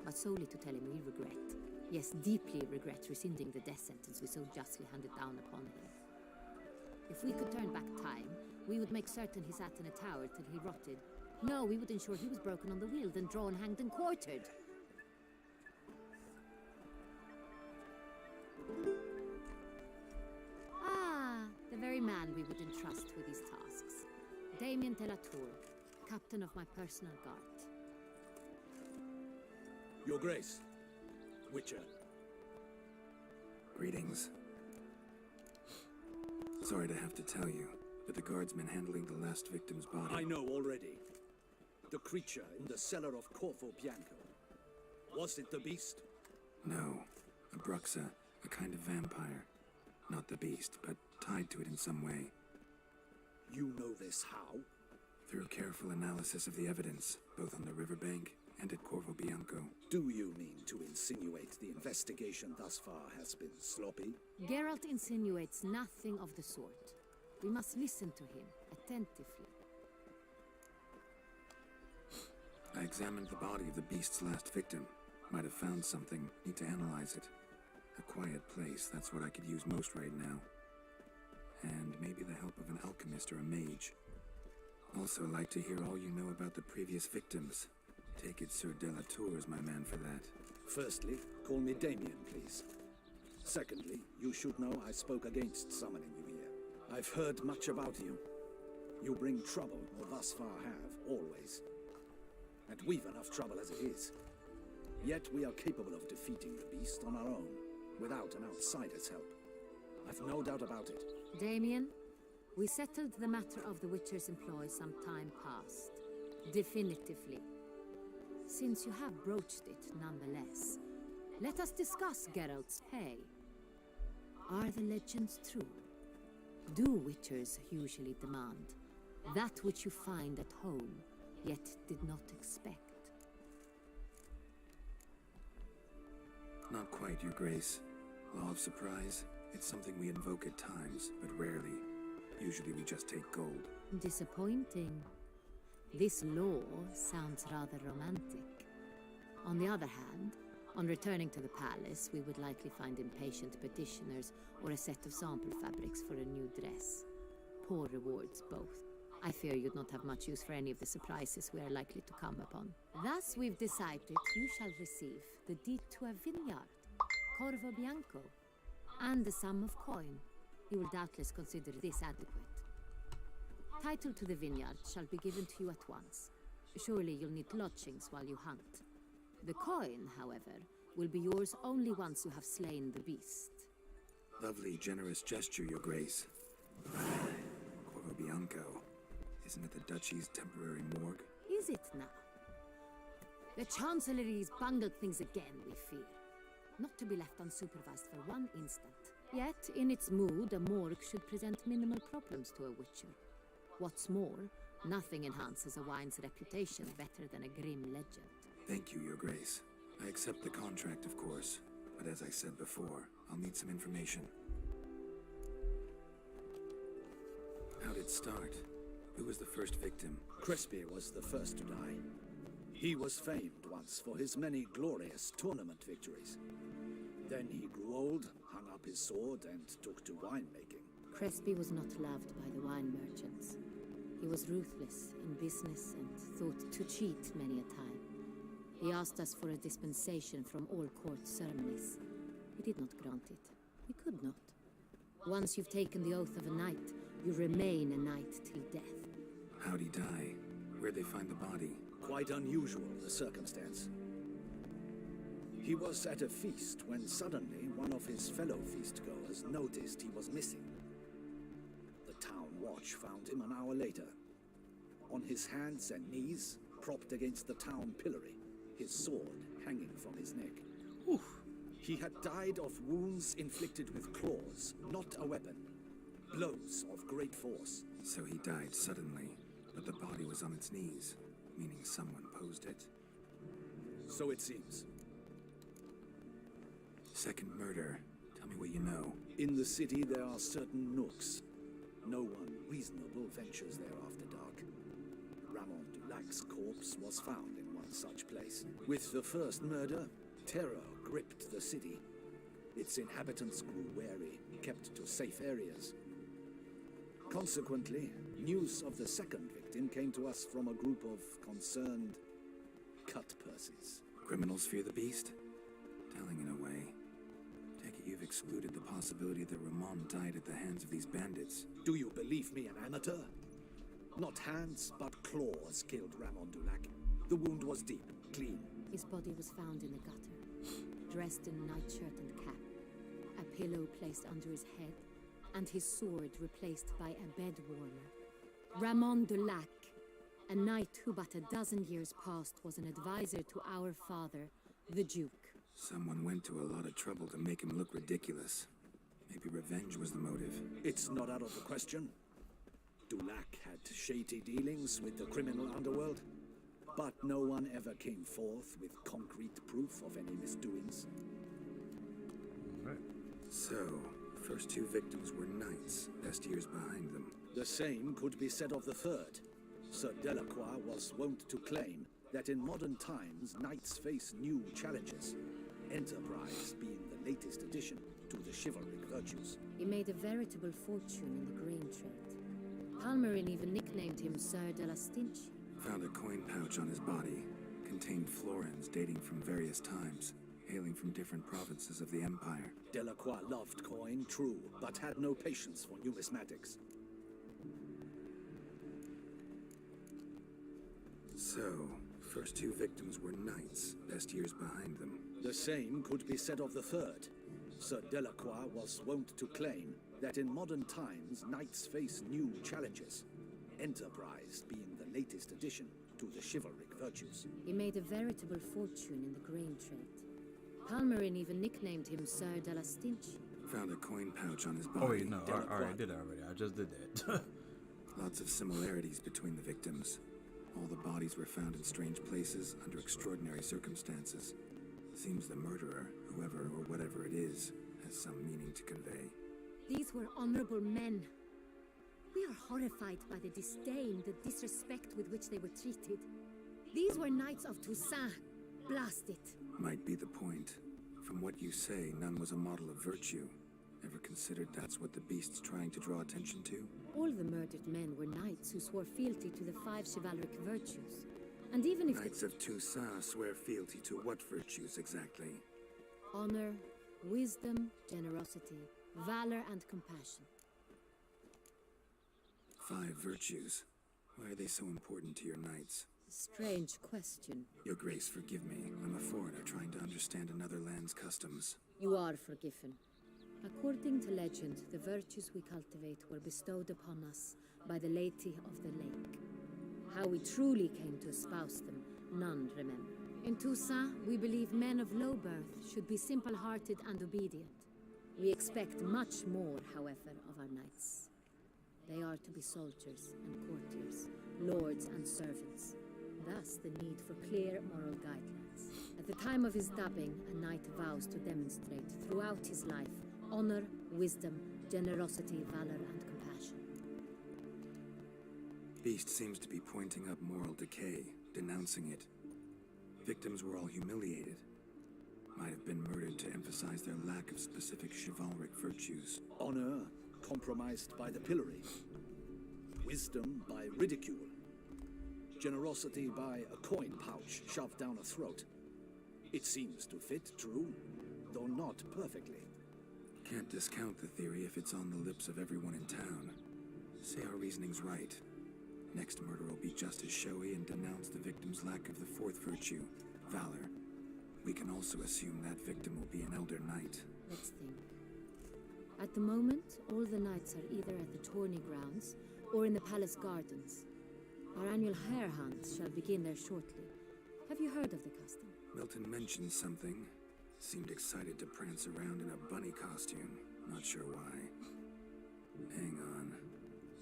[SPEAKER 14] But solely to tell him we regret. Yes, deeply regret rescinding the death sentence we so justly handed down upon him. If we could turn back time, we would make certain he sat in a tower till he rotted. No, we would ensure he was broken on the wheel, then drawn, hanged, and quartered. Ah, the very man we would entrust with these tasks. Damien de la Tour, captain of my personal guard.
[SPEAKER 2] Your Grace, Witcher.
[SPEAKER 3] Greetings. Sorry to have to tell you, but the guardsman handling the last victim's body...
[SPEAKER 5] I know already. The creature in the cellar of Corvo Bianco. Was it the beast?
[SPEAKER 3] No. A Bruxa, a kind of vampire. Not the beast, but tied to it in some way.
[SPEAKER 5] You know this how?
[SPEAKER 3] Through careful analysis of the evidence, both on the riverbank and at Corvo Bianco.
[SPEAKER 5] Do you mean to insinuate the investigation thus far has been sloppy?
[SPEAKER 14] Geralt insinuates nothing of the sort. We must listen to him attentively.
[SPEAKER 3] I examined the body of the beast's last victim. Might have found something. Need to analyze it. A quiet place, that's what I could use most right now. And maybe the help of an alchemist or a mage. Also like to hear all you know about the previous victims. Take it Sir Delatour is my man for that.
[SPEAKER 5] Firstly, call me Damien, please. Secondly, you should know I spoke against summoning you here. I've heard much about you. You bring trouble, or thus far have, always. And we've enough trouble as it is. Yet we are capable of defeating the beast on our own, without an outsider's help. I've no doubt about it.
[SPEAKER 14] Damien, we settled the matter of the Witcher's employ some time past. Definitively. Since you have broached it nonetheless, let us discuss Geralt's pay. Are the legends true? Do Witchers usually demand that which you find at home, yet did not expect?
[SPEAKER 3] Not quite, Your Grace. Law of surprise, it's something we invoke at times, but rarely. Usually we just take gold.
[SPEAKER 14] Disappointing. This law sounds rather romantic. On the other hand, on returning to the palace, we would likely find impatient petitioners or a set of sample fabrics for a new dress. Poor rewards, both. I fear you'd not have much use for any of the surprises we are likely to come upon. Thus, we've decided you shall receive the deed to a vineyard, Corvo Bianco, and the sum of coin. You will doubtless consider this adequate. Title to the vineyard shall be given to you at once. Surely you'll need lodgings while you hunt. The coin, however, will be yours only once you have slain the beast.
[SPEAKER 3] Lovely, generous gesture, Your Grace. Corvo Bianco. Isn't it the Duchy's temporary morgue?
[SPEAKER 14] Is it now? The Chancellery's bungled things again, we fear. Not to be left unsupervised for one instant. Yet, in its mood, a morgue should present minimal problems to a Witcher. What's more, nothing enhances a wine's reputation better than a grim legend.
[SPEAKER 3] Thank you, Your Grace. I accept the contract, of course. But as I said before, I'll need some information. How'd it start? Who was the first victim?
[SPEAKER 5] Crespi was the first to die. He was famed once for his many glorious tournament victories. Then he grew old, hung up his sword, and took to winemaking.
[SPEAKER 14] Crespi was not loved by the wine merchants. He was ruthless in business and thought to cheat many a time. He asked us for a dispensation from all court ceremonies. We did not grant it. We could not. Once you've taken the oath of a knight, you remain a knight till death.
[SPEAKER 3] How'd he die? Where'd they find the body?
[SPEAKER 5] Quite unusual, the circumstance. He was at a feast when suddenly one of his fellow feastgoers noticed he was missing. The town watch found him an hour later. On his hands and knees, propped against the town pillory, his sword hanging from his neck. Oof. He had died of wounds inflicted with claws, not a weapon. Blows of great force.
[SPEAKER 3] So he died suddenly, but the body was on its knees, meaning someone posed it.
[SPEAKER 5] So it seems.
[SPEAKER 3] Second murder. Tell me what you know.
[SPEAKER 5] In the city there are certain nooks. No one reasonable ventures there after dark. Ramon Dulac's corpse was found in one such place. With the first murder, terror gripped the city. Its inhabitants grew wary, kept to safe areas. Consequently, news of the second victim came to us from a group of concerned cut-purses.
[SPEAKER 3] Criminals fear the beast? Telling in a way. Take it you've excluded the possibility that Ramon died at the hands of these bandits.
[SPEAKER 5] Do you believe me an amateur? Not hands, but claws killed Ramon Dulac. The wound was deep, clean.
[SPEAKER 14] His body was found in the gutter, dressed in a nightshirt and cap. a pillow placed under his head, and his sword replaced by a bed warmer. Ramon de Lac, a knight who but a dozen years past was an advisor to our father, the Duke.
[SPEAKER 3] Someone went to a lot of trouble to make him look ridiculous. Maybe revenge was the motive.
[SPEAKER 5] It's not out of the question. Dulac had shady dealings with the criminal underworld, but no one ever came forth with concrete proof of any misdoings.
[SPEAKER 3] So, first two victims were knights, best years behind them.
[SPEAKER 5] The same could be said of the third. Sir Delacroix was wont to claim that in modern times, knights face new challenges, enterprise being the latest addition to the chivalric virtues.
[SPEAKER 14] He made a veritable fortune in the grain trade. Palmerin even nicknamed him Sir de la Stinchi.
[SPEAKER 3] Found a coin pouch on his body. Contained florins dating from various times, hailing from different provinces of the Empire.
[SPEAKER 5] Delacroix loved coin, true, but had no patience for numismatics.
[SPEAKER 3] So, first two victims were knights, best years behind them.
[SPEAKER 5] The same could be said of the third. Sir Delacroix was wont to claim that in modern times, knights face new challenges, enterprise being the latest addition to the chivalric virtues.
[SPEAKER 14] He made a veritable fortune in the grain trade. Palmerin even nicknamed him Sir de la Stinchi.
[SPEAKER 3] Found a coin pouch on his body.
[SPEAKER 1] Oh wait, no, alright, I did it already. I just did that.
[SPEAKER 3] Lots of similarities between the victims. All the bodies were found in strange places under extraordinary circumstances. Seems the murderer, whoever or whatever it is, has some meaning to convey.
[SPEAKER 14] These were honorable men. We are horrified by the disdain, the disrespect with which they were treated. These were knights of Toussaint. Blast it.
[SPEAKER 3] Might be the point. From what you say, none was a model of virtue. Ever considered that's what the beast's trying to draw attention to?
[SPEAKER 14] All the murdered men were knights who swore fealty to the 5 chivalric virtues. And even if
[SPEAKER 3] Knights of Toussaint swear fealty to what virtues exactly?
[SPEAKER 14] honor, wisdom, generosity, valor, and compassion.
[SPEAKER 3] 5 virtues. Why are they so important to your knights?
[SPEAKER 14] Strange question.
[SPEAKER 3] Your Grace, forgive me. I'm a foreigner trying to understand another land's customs.
[SPEAKER 14] You are forgiven. According to legend, the virtues we cultivate were bestowed upon us by the Lady of the Lake. How we truly came to espouse them, none remember. In Toussaint, we believe men of low birth should be simple-hearted and obedient. We expect much more, however, of our knights. They are to be soldiers and courtiers, lords and servants. Thus, the need for clear moral guidelines. At the time of his dubbing, a knight vows to demonstrate throughout his life honor, wisdom, generosity, valor, and compassion.
[SPEAKER 3] Beast seems to be pointing up moral decay, denouncing it. Victims were all humiliated. Might have been murdered to emphasize their lack of specific chivalric virtues.
[SPEAKER 5] Honor compromised by the pillory. Wisdom by ridicule. Generosity by a coin pouch shoved down a throat. It seems to fit, true, though not perfectly.
[SPEAKER 3] Can't discount the theory if it's on the lips of everyone in town. Say our reasoning's right. Next murder will be just as showy and denounce the victim's lack of the 4th virtue, valor. We can also assume that victim will be an elder knight.
[SPEAKER 14] Let's think. At the moment, all the knights are either at the tourney grounds or in the palace gardens. Our annual hare hunt shall begin there shortly. Have you heard of the custom?
[SPEAKER 3] Milton mentioned something. Seemed excited to prance around in a bunny costume. Not sure why. Hang on.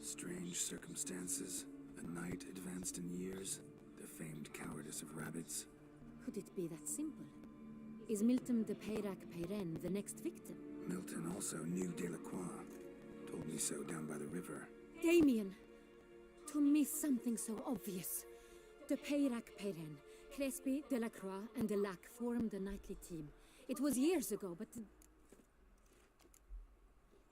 [SPEAKER 3] Strange circumstances. A knight advanced in years. The famed cowardice of rabbits.
[SPEAKER 14] Could it be that simple? Is Milton de Peyrac-Peyren the next victim?
[SPEAKER 3] Milton also knew Delacroix. Told me so down by the river.
[SPEAKER 14] Damien! To miss something so obvious. De Peyrac-Peyren, Crespi, Delacroix, and Delac formed a knightly team. It was years ago, but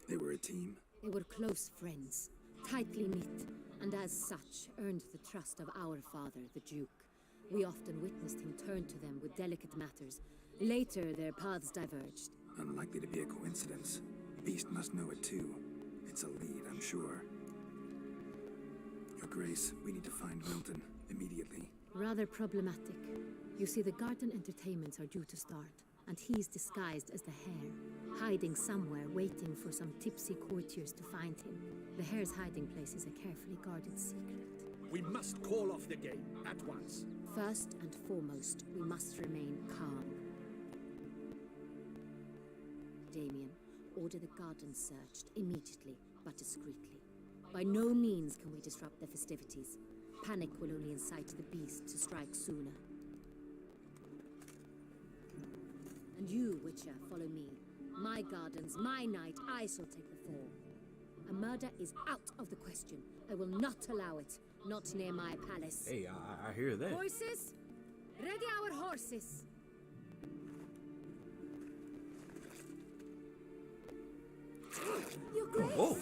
[SPEAKER 3] They were a team?
[SPEAKER 14] They were close friends, tightly knit, and as such earned the trust of our father, the Duke. We often witnessed him turn to them with delicate matters. Later, their paths diverged.
[SPEAKER 3] Unlikely to be a coincidence. Beast must know it too. It's a lead, I'm sure. Your Grace, we need to find Milton immediately.
[SPEAKER 14] Rather problematic. You see, the garden entertainments are due to start, and he's disguised as the hare. hiding somewhere, waiting for some tipsy courtiers to find him. The hare's hiding place is a carefully guarded secret.
[SPEAKER 5] We must call off the game at once.
[SPEAKER 14] First and foremost, we must remain calm. Damien, order the gardens searched immediately, but discreetly. By no means can we disrupt the festivities. Panic will only incite the beast to strike sooner. And you, Witcher, follow me. My gardens, my night, I shall take the fall. A murder is out of the question. I will not allow it. Not near my palace.
[SPEAKER 1] Hey, I hear that.
[SPEAKER 14] Horses? Ready our horses. Your Grace!
[SPEAKER 1] Oh,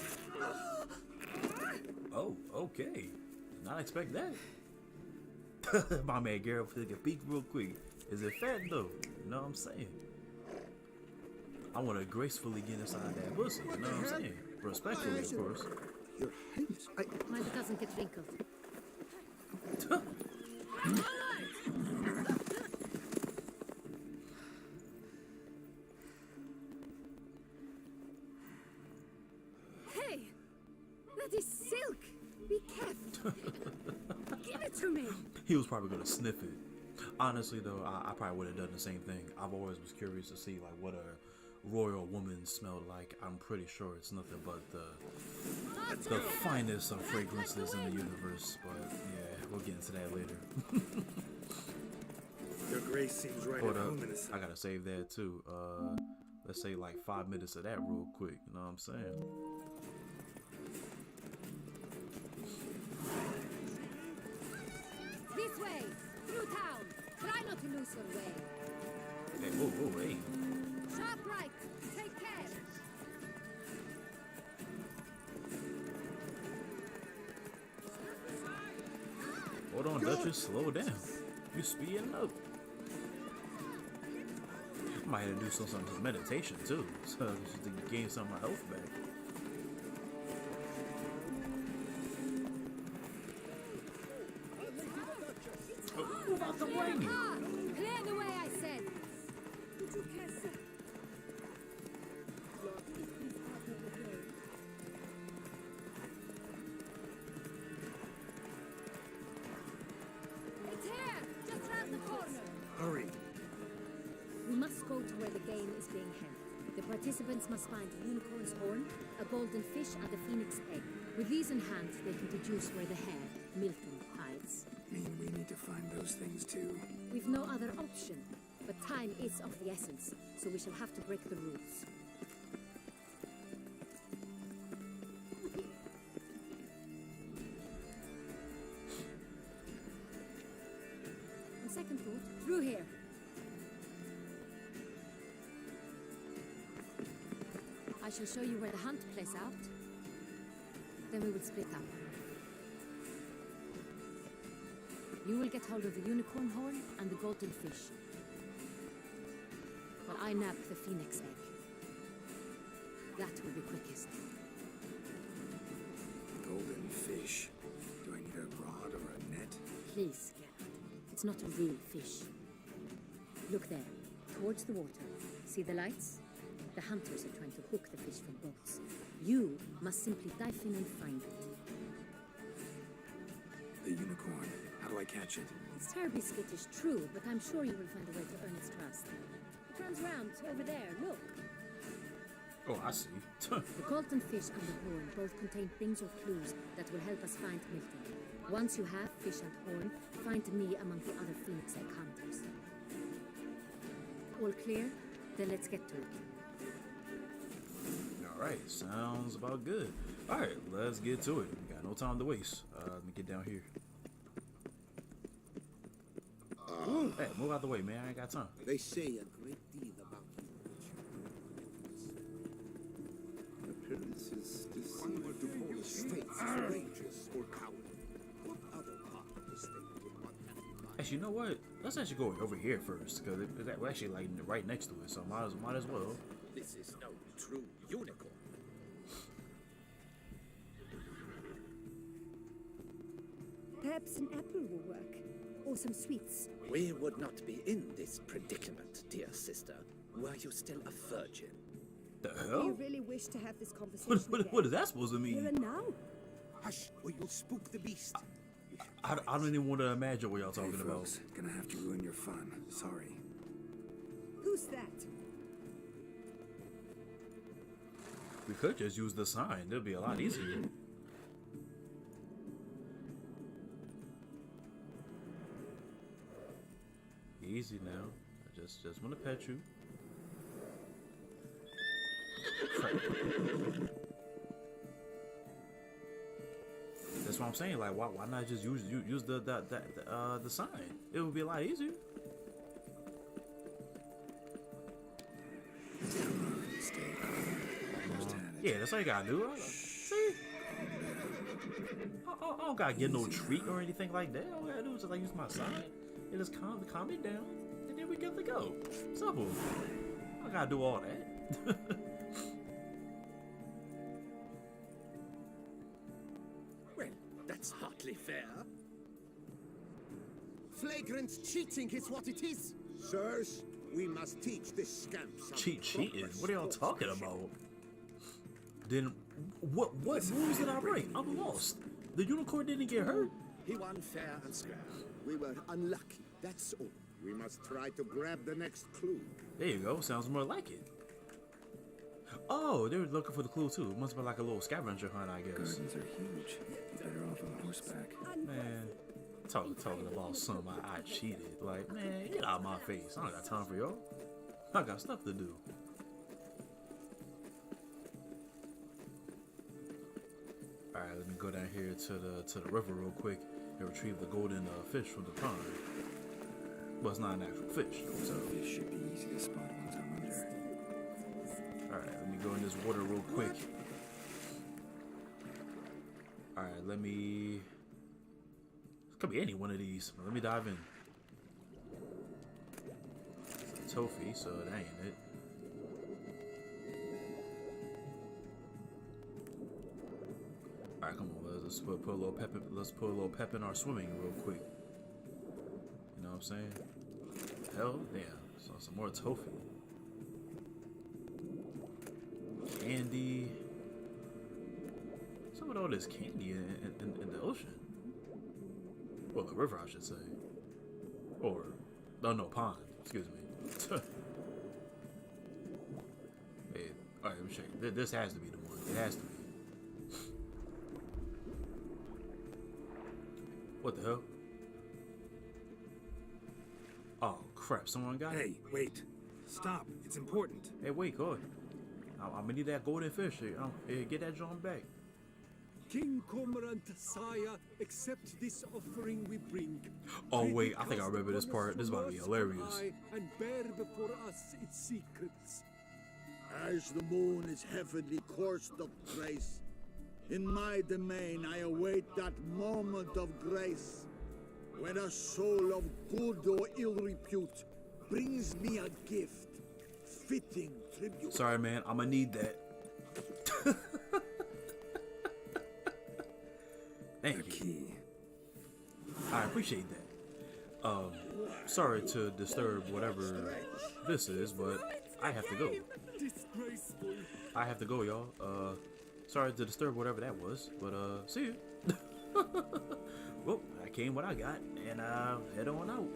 [SPEAKER 1] oh, okay. Did not expect that. My man Garrett took a peek real quick. Is it fat though? You know what I'm saying? I want to gracefully get inside that pussy. You know what I'm saying? Respectfully, of course.
[SPEAKER 11] Your Highness,
[SPEAKER 14] Mine doesn't get wrinkled.
[SPEAKER 10] Hey! That is silk! Be careful! Give it to me!
[SPEAKER 1] He was probably gonna sniff it. Honestly, though, I probably would have done the same thing. I've always was curious to see like what a royal woman smelled like. I'm pretty sure it's nothing but the finest of fragrances in the universe. But yeah, we'll get into that later.
[SPEAKER 3] Your Grace seems right
[SPEAKER 1] Hold
[SPEAKER 3] at
[SPEAKER 1] up,
[SPEAKER 3] home in this.
[SPEAKER 1] I gotta save that too. Let's say like 5 minutes of that real quick. You know what I'm saying?
[SPEAKER 14] This way! Through town! Try not to lose your way.
[SPEAKER 1] Hey, whoa, whoa, hey.
[SPEAKER 14] Sharp right! Take care!
[SPEAKER 1] Hold on, Duchess. Slow down. You speeding up. I might have to do some meditation too, so just to gain some of my health back. Oh, move out the way!
[SPEAKER 14] Clear the way, I said! It's here! Just round the corner!
[SPEAKER 3] Hurry.
[SPEAKER 14] We must go to where the game is being held. The participants must find a unicorn's horn, a golden fish, and a phoenix egg. With these in hand, they can deduce where the hare, Milton, hides.
[SPEAKER 3] Mean we need to find those things too.
[SPEAKER 14] We've no other option, but time is of the essence, so we shall have to break the rules. On second thought, through here. I shall show you where the hunt plays out. Then we will split up. You will get hold of the unicorn horn and the golden fish. While I nab the phoenix egg. That will be quickest.
[SPEAKER 3] Golden fish. Do I need a rod or a net?
[SPEAKER 14] Please, Geralt. It's not a real fish. Look there, towards the water. See the lights? The hunters are trying to hook the fish from boats. You must simply dive in and find it.
[SPEAKER 3] The unicorn. How do I catch it?
[SPEAKER 14] It's terribly skittish, true, but I'm sure you will find a way to earn its trust. It runs round over there, look.
[SPEAKER 1] Oh, I see.
[SPEAKER 14] The golden fish and the horn both contain things or clues that will help us find Milton. Once you have fish and horn, find me among the other phoenix egg hunters. All clear? Then let's get to it.
[SPEAKER 1] Alright, sounds about good. Alright, let's get to it. We got no time to waste. Let me get down here. Hey, move out the way, man. I ain't got time.
[SPEAKER 11] They say a great deal about you.
[SPEAKER 3] Appearances
[SPEAKER 11] One were to call the straits courageous or cowardly. What other part of the state would one have in mind?
[SPEAKER 1] Actually, you know what? Let's actually go over here first, because we're actually like right next to it, so might as well.
[SPEAKER 5] This is no true unicorn.
[SPEAKER 10] Perhaps an apple will work. Or some sweets.
[SPEAKER 5] We would not be in this predicament, dear sister, were you still a virgin.
[SPEAKER 1] The
[SPEAKER 10] Do
[SPEAKER 1] hell?
[SPEAKER 10] you really wish to have this conversation
[SPEAKER 1] What is that supposed to mean?
[SPEAKER 10] Here and now?
[SPEAKER 5] Hush, or you'll spook the beast.
[SPEAKER 1] I don't even want to imagine what y'all talking
[SPEAKER 3] Hey,
[SPEAKER 1] about.
[SPEAKER 3] folks, gonna have to ruin your fun. Sorry.
[SPEAKER 10] Who's that?
[SPEAKER 1] We could just use the sign. It'll be a lot easier. Easy now. I just want to pet you. That's what I'm saying. Like, why not just use the sign? It would be a lot easier. Yeah, that's all you gotta do. See, I don't gotta get no treat or anything like that. All I gotta do is just like use my sign and just calm it down, and then we get to go. Simple. I gotta do all that.
[SPEAKER 5] Well, that's hardly fair. Flagrant cheating is what it is.
[SPEAKER 11] Sirs, we must teach this scamp some
[SPEAKER 1] Cheating? What are y'all talking about? Then what rules did I break? I'm lost. The unicorn didn't get hurt.
[SPEAKER 5] He won fair and square. We were unlucky, that's all.
[SPEAKER 11] We must try to grab the next clue.
[SPEAKER 1] There you go. Sounds more like it. Oh, they were looking for the clue too. It must have been like a little scavenger hunt, I guess.
[SPEAKER 3] Gardens are huge. Better off on horseback.
[SPEAKER 1] Man, talking about something I cheated. Like, man, get out of my face. I don't got time for y'all. I got stuff to do. Alright, let me go down here to the river real quick and retrieve the golden fish from the pond. Well, it's not an actual fish, so.
[SPEAKER 3] Fish should be easy to spot once I'm under.
[SPEAKER 1] Alright, let me go in this water real quick. Alright, let me. It could be any one of these. Let me dive in. It's a toffee, so that ain't it. Alright, come on, let's put a little pep. Let's put a little pep in our swimming real quick. You know what I'm saying? Hell, damn. So some more toffee. Candy. Some of all this candy in the ocean. Well, the river, I should say. Or, no, pond. Excuse me. Hey, all right, let me check. This has to be the one. It has to be. What the hell? Oh crap! Someone got it.
[SPEAKER 3] Hey, wait! Stop! It's important.
[SPEAKER 1] Hey, wait, go ahead. I'm gonna need that golden fish. Hey, get that John back.
[SPEAKER 6] King Cormorant, sire, accept this offering we bring.
[SPEAKER 1] Oh wait, I think I remember this part. This is about to be hilarious.
[SPEAKER 6] And bear before us its secrets.
[SPEAKER 5] As the moon is heavily coursed of grace, in my domain I await that moment of grace, when a soul of good or ill repute brings me a gift, fitting tribute.
[SPEAKER 1] Sorry, man. I'm gonna need that. Thank you. I appreciate that. Sorry to disturb whatever this is, but I have to go.
[SPEAKER 6] Disgraceful.
[SPEAKER 1] I have to go, y'all. Sorry to disturb whatever that was, but see you. Well, I came what I got, and head on out.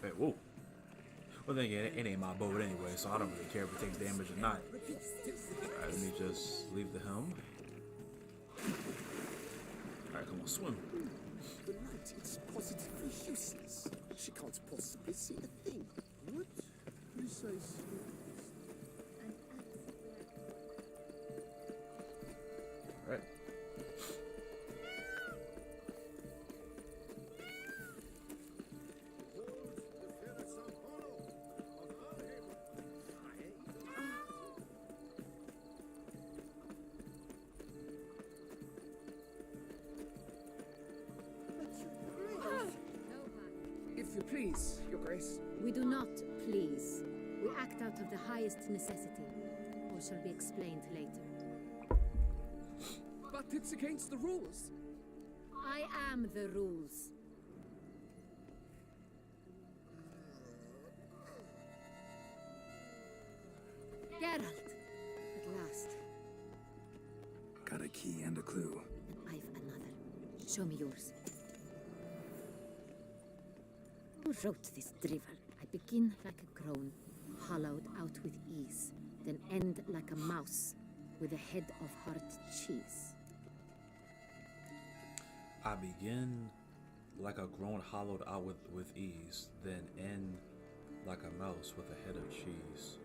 [SPEAKER 1] Hey, whoa. Well, then again, it ain't my boat anyway, so I don't really care if it takes damage or not. Alright, let me just leave the helm. Alright, come on, swim.
[SPEAKER 5] The light is positively useless. She can't possibly see a thing. What? Precisely.
[SPEAKER 1] Alright.
[SPEAKER 15] If you please, Your Grace.
[SPEAKER 14] We do not please. We act out of the highest necessity, or shall be explained later.
[SPEAKER 15] But it's against the rules.
[SPEAKER 14] I am the rules. Geralt! At last.
[SPEAKER 3] Got a key and a clue.
[SPEAKER 14] And I've another. Show me yours. Who wrote this drivel? I begin like a groan, hollowed out with ease, then end like a mouse, with a head of hard cheese.
[SPEAKER 1] I begin like a grown hollowed out with ease, then end like a mouse with a head of cheese.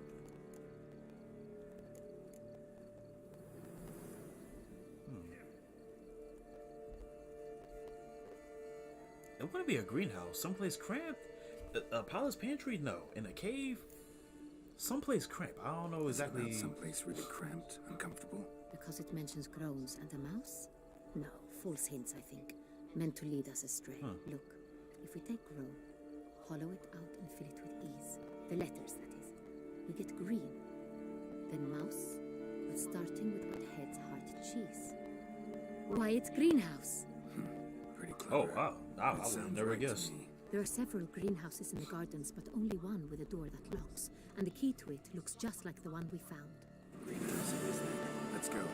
[SPEAKER 1] It wouldn't be a greenhouse. Someplace cramped? A palace pantry? No. In a cave? Someplace cramped. I don't know exactly.
[SPEAKER 3] Someplace really cramped, uncomfortable.
[SPEAKER 14] Because it mentions groans and a mouse? No, false hints, I think. Meant to lead us astray. Look, if we take grow, hollow it out and fill it with ease. The letters, that is. We get green. Then mouse, but starting with what heads hard cheese. Why, it's greenhouse.
[SPEAKER 3] Pretty clever.
[SPEAKER 1] Oh, wow. I would never guess.
[SPEAKER 14] There are several greenhouses in the gardens, but only one with a door that locks. And the key to it looks just like the one we found.
[SPEAKER 3] Greenhouse it is then. Let's go.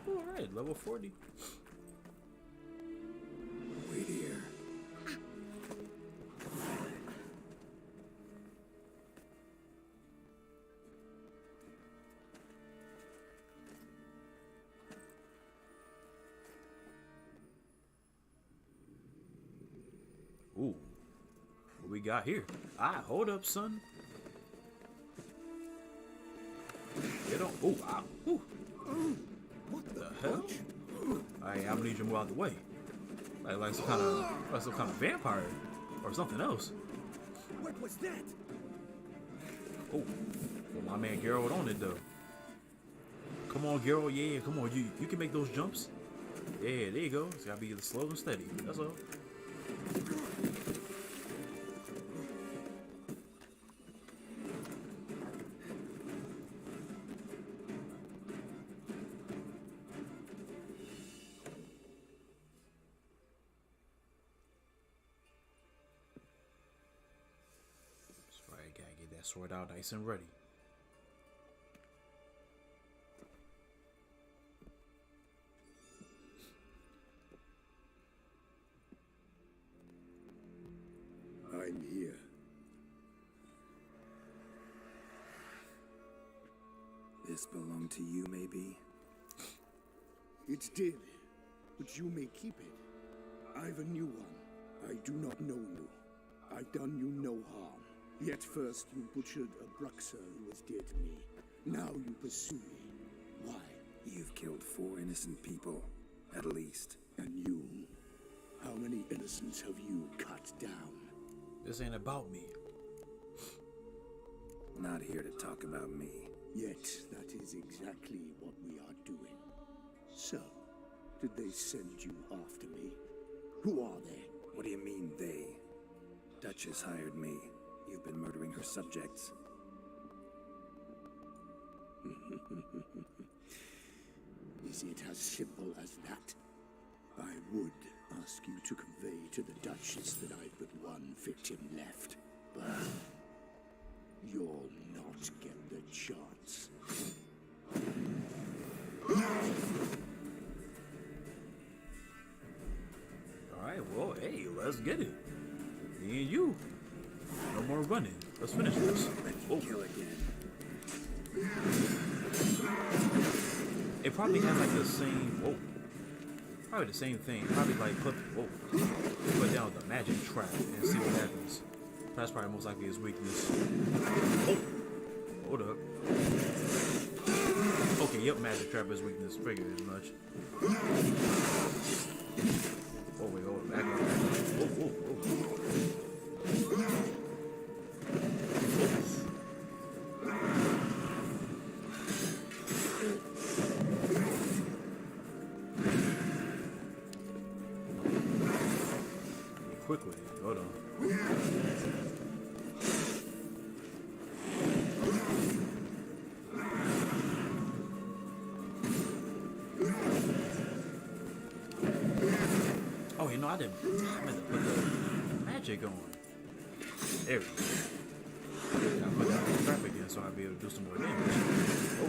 [SPEAKER 1] Alright, level 40.
[SPEAKER 3] Wait here.
[SPEAKER 1] Ooh, what we got here? Hold up, son. Get on. Ooh, ooh. What the hell? Alright, I'm gonna need you to move out the way. Like some kind of vampire or something else.
[SPEAKER 5] What was that?
[SPEAKER 1] Oh, well, my man Geralt on it though. Come on, Geralt. Yeah, come on. You can make those jumps. Yeah, there you go. It's gotta be slow and steady. That's all. Sword out nice and ready.
[SPEAKER 2] I'm here.
[SPEAKER 3] This belonged to you, maybe?
[SPEAKER 2] It did, but you may keep it. I've a new one. I do not know you. I've done you no harm. Yet first you butchered a Bruxer who was dear to me. Now you pursue me. Why?
[SPEAKER 3] You've killed 4 innocent people, at least.
[SPEAKER 2] And you? How many innocents have you cut down?
[SPEAKER 1] This ain't about me.
[SPEAKER 3] Not here to talk about me.
[SPEAKER 2] Yet that is exactly what we are doing. So, did they send you after me? Who are they?
[SPEAKER 3] What do you mean, they? Duchess hired me. You've been murdering her subjects.
[SPEAKER 2] Is it as simple as that? I would ask you to convey to the Duchess that I've but one victim left, but you'll not get the chance.
[SPEAKER 1] Alright, well, hey, let's get it. Me and you. No more running. Let's finish this.
[SPEAKER 3] Oh. Kill again.
[SPEAKER 1] It probably has like the same. Whoa. Probably the same thing. Probably like put down the magic trap and see what happens. That's probably most likely his weakness. Oh. Hold up. Okay, yep, magic trap is weakness. Figured as much. Oh wait, hold back up. Oh. Quickly, hold on. Oh, you know, I meant to put the magic on. There we go. I put that on trap again so I'll be able to do some more damage. Oh.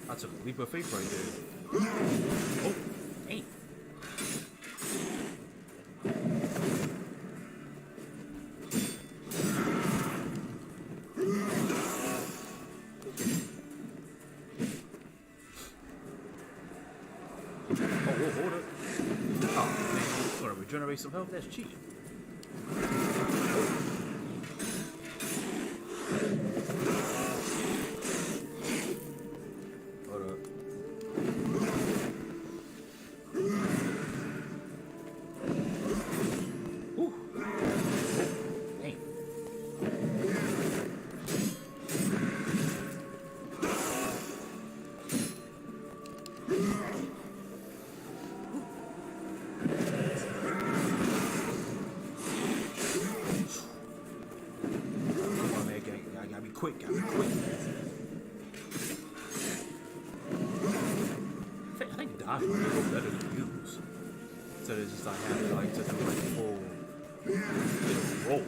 [SPEAKER 1] I took a leap of faith right there. Oh, dang. Oh, hold up. Oh, man, you gonna regenerate some health? That's cheating. Hold up. Ooh. Dang. Come on, man. Gotta be quick. Gotta be quick. I think dodge might be a little better to use. So it's just like having like to do like a full roll.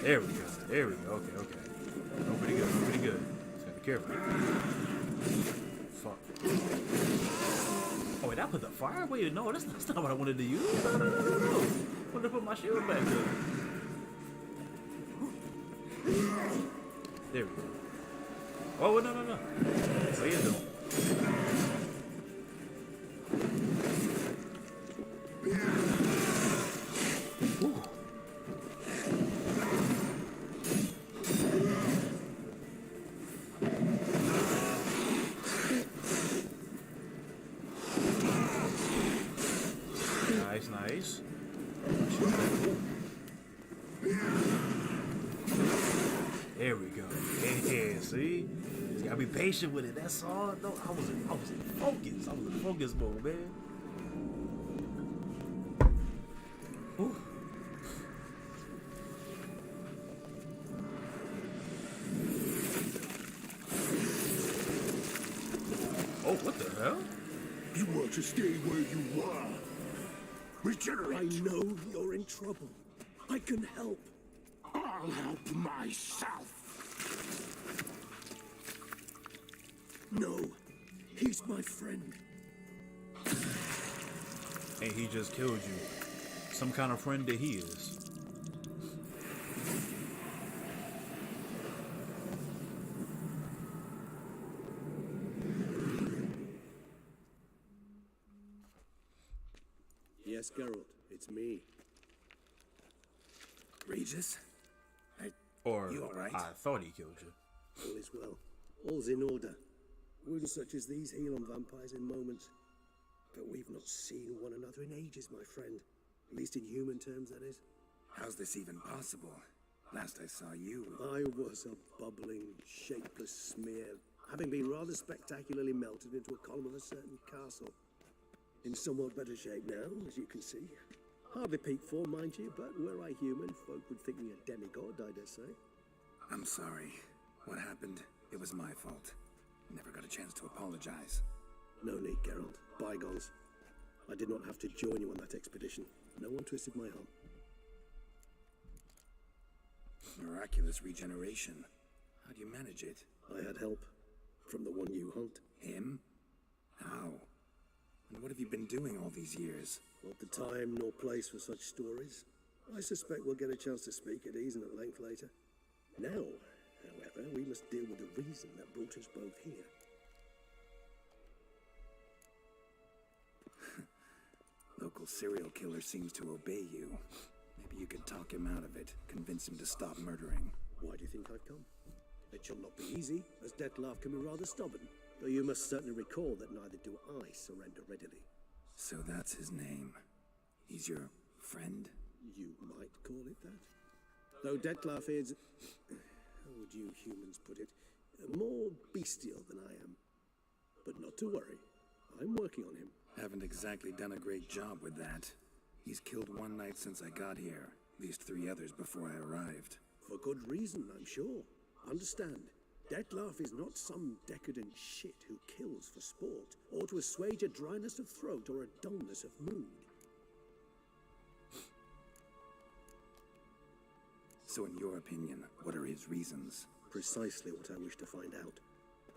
[SPEAKER 1] There we go. There we go. Okay, okay. Oh, pretty good. Pretty good. Just gotta be careful. Fuck. Oh, wait, I put the fire? Wait, no, that's not what I wanted to use. No. I wanted to put my shield back up. There we go. Oh, no. What are you doing? Nice. There we go. Yeah, see? You gotta be patient with it. That's all. No, I was in focus. I was in focus mode, man. Ooh. Oh, what the hell?
[SPEAKER 2] You want to stay where you are. Regenerate.
[SPEAKER 5] I know you're in trouble. I can help.
[SPEAKER 2] I'll help myself.
[SPEAKER 5] No, he's my friend.
[SPEAKER 1] And he just killed you. Some kind of friend that he is.
[SPEAKER 5] Yes, Geralt, it's me.
[SPEAKER 2] Regis?
[SPEAKER 1] Or
[SPEAKER 2] you all right?
[SPEAKER 1] I thought he killed you.
[SPEAKER 5] All is well. All's in order.
[SPEAKER 16] Wounds such as these heal on vampires in moments. But we've not seen one another in ages, my friend. At least in human terms, that is.
[SPEAKER 3] How's this even possible? Last I saw you...
[SPEAKER 16] I was a bubbling, shapeless smear, having been rather spectacularly melted into a column of a certain castle. In somewhat better shape now, as you can see. Hardly peak form, mind you, but were I human, folk would think me a demigod, I dare say.
[SPEAKER 3] I'm sorry. What happened? It was my fault. Never got a chance to apologize.
[SPEAKER 16] No need, Geralt. Bygones. I did not have to join you on that expedition. No one twisted my arm.
[SPEAKER 3] Miraculous regeneration. How do you manage it?
[SPEAKER 16] I had help. From the one you hunt.
[SPEAKER 3] Him? How? And what have you been doing all these years?
[SPEAKER 16] Not the time nor place for such stories. I suspect we'll get a chance to speak at ease and at length later. Now, however, we must deal with the reason that brought us both here.
[SPEAKER 3] Local serial killer seems to obey you. Maybe you could talk him out of it, convince him to stop murdering.
[SPEAKER 16] Why do you think I've come? It shall not be easy, as Dettlaff can be rather stubborn. Though you must certainly recall that neither do I surrender readily.
[SPEAKER 3] So that's his name. He's your friend?
[SPEAKER 16] You might call it that. Though Dettlaff is, how would you humans put it, more bestial than I am. But not to worry, I'm working on him.
[SPEAKER 3] Haven't exactly done a great job with that. He's killed one night since I got here, at least 3 others before I arrived.
[SPEAKER 16] For good reason, I'm sure. Understand, Dettlaff is not some decadent shit who kills for sport, or to assuage a dryness of throat or a dullness of mood.
[SPEAKER 3] So in your opinion, what are his reasons?
[SPEAKER 16] Precisely what I wish to find out.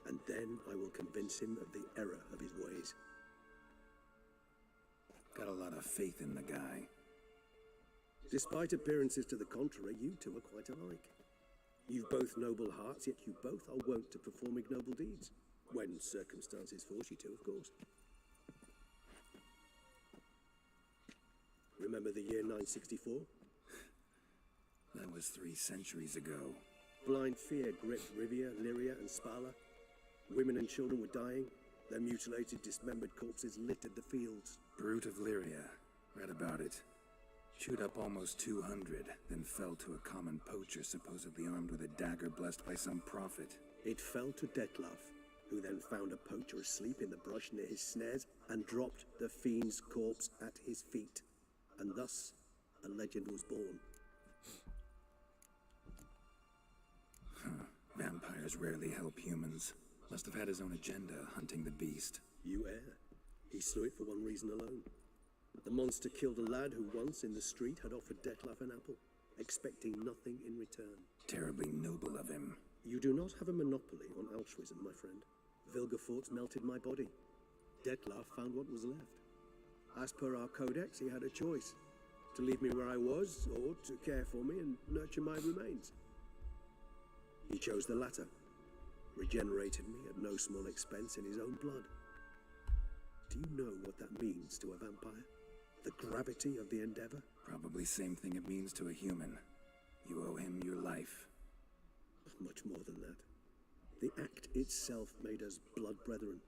[SPEAKER 16] And then I will convince him of the error of his ways.
[SPEAKER 3] Got a lot of faith in the guy.
[SPEAKER 16] Despite appearances to the contrary, you two are quite alike. You've both noble hearts, yet you both are wont to perform ignoble deeds. When circumstances force you to, of course. Remember the year 964?
[SPEAKER 3] That was 3 centuries ago.
[SPEAKER 16] Blind fear gripped Rivia, Lyria, and Spala. Women and children were dying. Their mutilated, dismembered corpses littered the fields.
[SPEAKER 3] Brute of Lyria. Read about it. Chewed up almost 200, then fell to a common poacher supposedly armed with a dagger blessed by some prophet.
[SPEAKER 16] It fell to Dettlaff, who then found a poacher asleep in the brush near his snares and dropped the fiend's corpse at his feet. And thus, a legend was born.
[SPEAKER 3] Vampires rarely help humans. Must have had his own agenda, hunting the beast.
[SPEAKER 16] You err. He slew it for one reason alone. The monster killed a lad who once in the street had offered Dettlaff an apple, expecting nothing in return.
[SPEAKER 3] Terribly noble of him.
[SPEAKER 16] You do not have a monopoly on altruism, my friend. Vilgefortz melted my body. Dettlaff found what was left. As per our codex, he had a choice. To leave me where I was, or to care for me and nurture my remains. He chose the latter. Regenerated me at no small expense in his own blood. Do you know what that means to a vampire? The gravity of the endeavor?
[SPEAKER 3] Probably same thing it means to a human. You owe him your life.
[SPEAKER 16] Much more than that. The act itself made us blood brethren.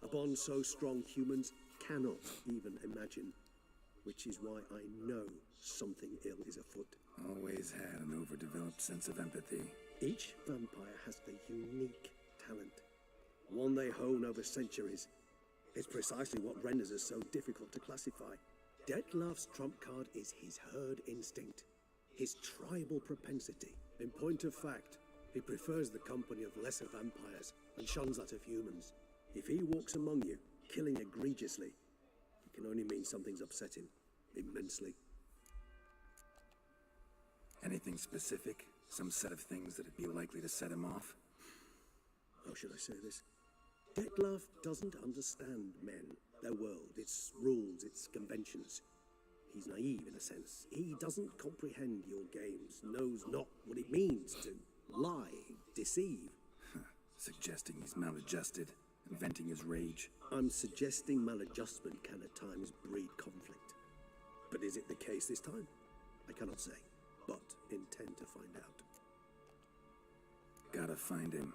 [SPEAKER 16] A bond so strong humans cannot even imagine. Which is why I know something ill is afoot.
[SPEAKER 3] Always had an overdeveloped sense of empathy.
[SPEAKER 16] Each vampire has a unique talent. One they hone over centuries. It's precisely what renders us so difficult to classify. Dettlaff's trump card is his herd instinct. His tribal propensity. In point of fact, he prefers the company of lesser vampires and shuns that of humans. If he walks among you, killing egregiously, it can only mean something's upset him. Immensely.
[SPEAKER 3] Anything specific? Some set of things that'd be likely to set him off?
[SPEAKER 16] How should I say this? Dettlaff doesn't understand men, their world, its rules, its conventions. He's naive in a sense. He doesn't comprehend your games, knows not what it means to lie, deceive.
[SPEAKER 3] Suggesting he's maladjusted, and venting his rage.
[SPEAKER 16] I'm suggesting maladjustment can at times breed conflict. But is it the case this time? I cannot say, but intend to find out.
[SPEAKER 3] Gotta find him.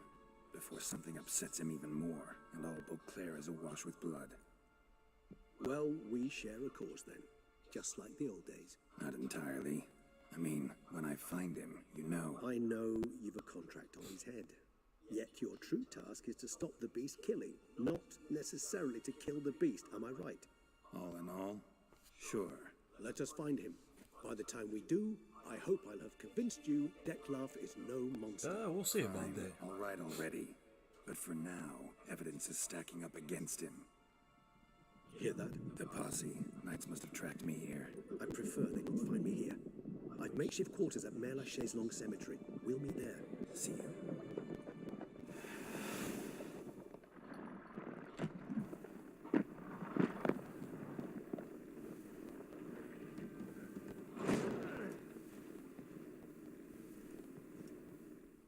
[SPEAKER 3] before something upsets him even more, and all Beauclair is awash with blood.
[SPEAKER 16] Well, we share a cause then, just like the old days.
[SPEAKER 3] Not entirely. I mean, when I find him, you know.
[SPEAKER 16] I know you've a contract on his head. Yet your true task is to stop the beast killing, not necessarily to kill the beast, am I right?
[SPEAKER 3] All in all, sure.
[SPEAKER 16] Let us find him. By the time we do, I hope I'll have convinced you Detlef is no monster.
[SPEAKER 1] We'll see about that.
[SPEAKER 3] All right already. But for now, evidence is stacking up against him.
[SPEAKER 16] Hear that?
[SPEAKER 3] The posse. Knights must have tracked me here.
[SPEAKER 16] I prefer they would find me here. I've makeshift quarters at Mère Lachaise Long Cemetery. We'll meet there.
[SPEAKER 3] See you.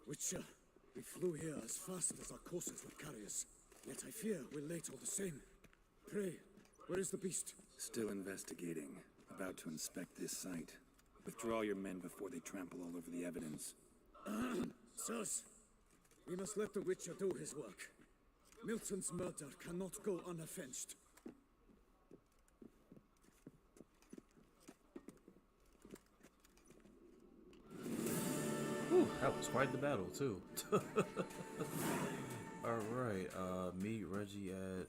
[SPEAKER 4] Witcher, we flew here as fast as our courses would carry us. Yet I fear we're late all the same. Pray, where is the beast?
[SPEAKER 3] Still investigating. About to inspect this site. Withdraw your men before they trample all over the evidence.
[SPEAKER 4] Sirs, we must let the Witcher do his work. Milton's murder cannot go unavenged.
[SPEAKER 1] Whew, that was quite the battle, too. Alright, meet Reggie at,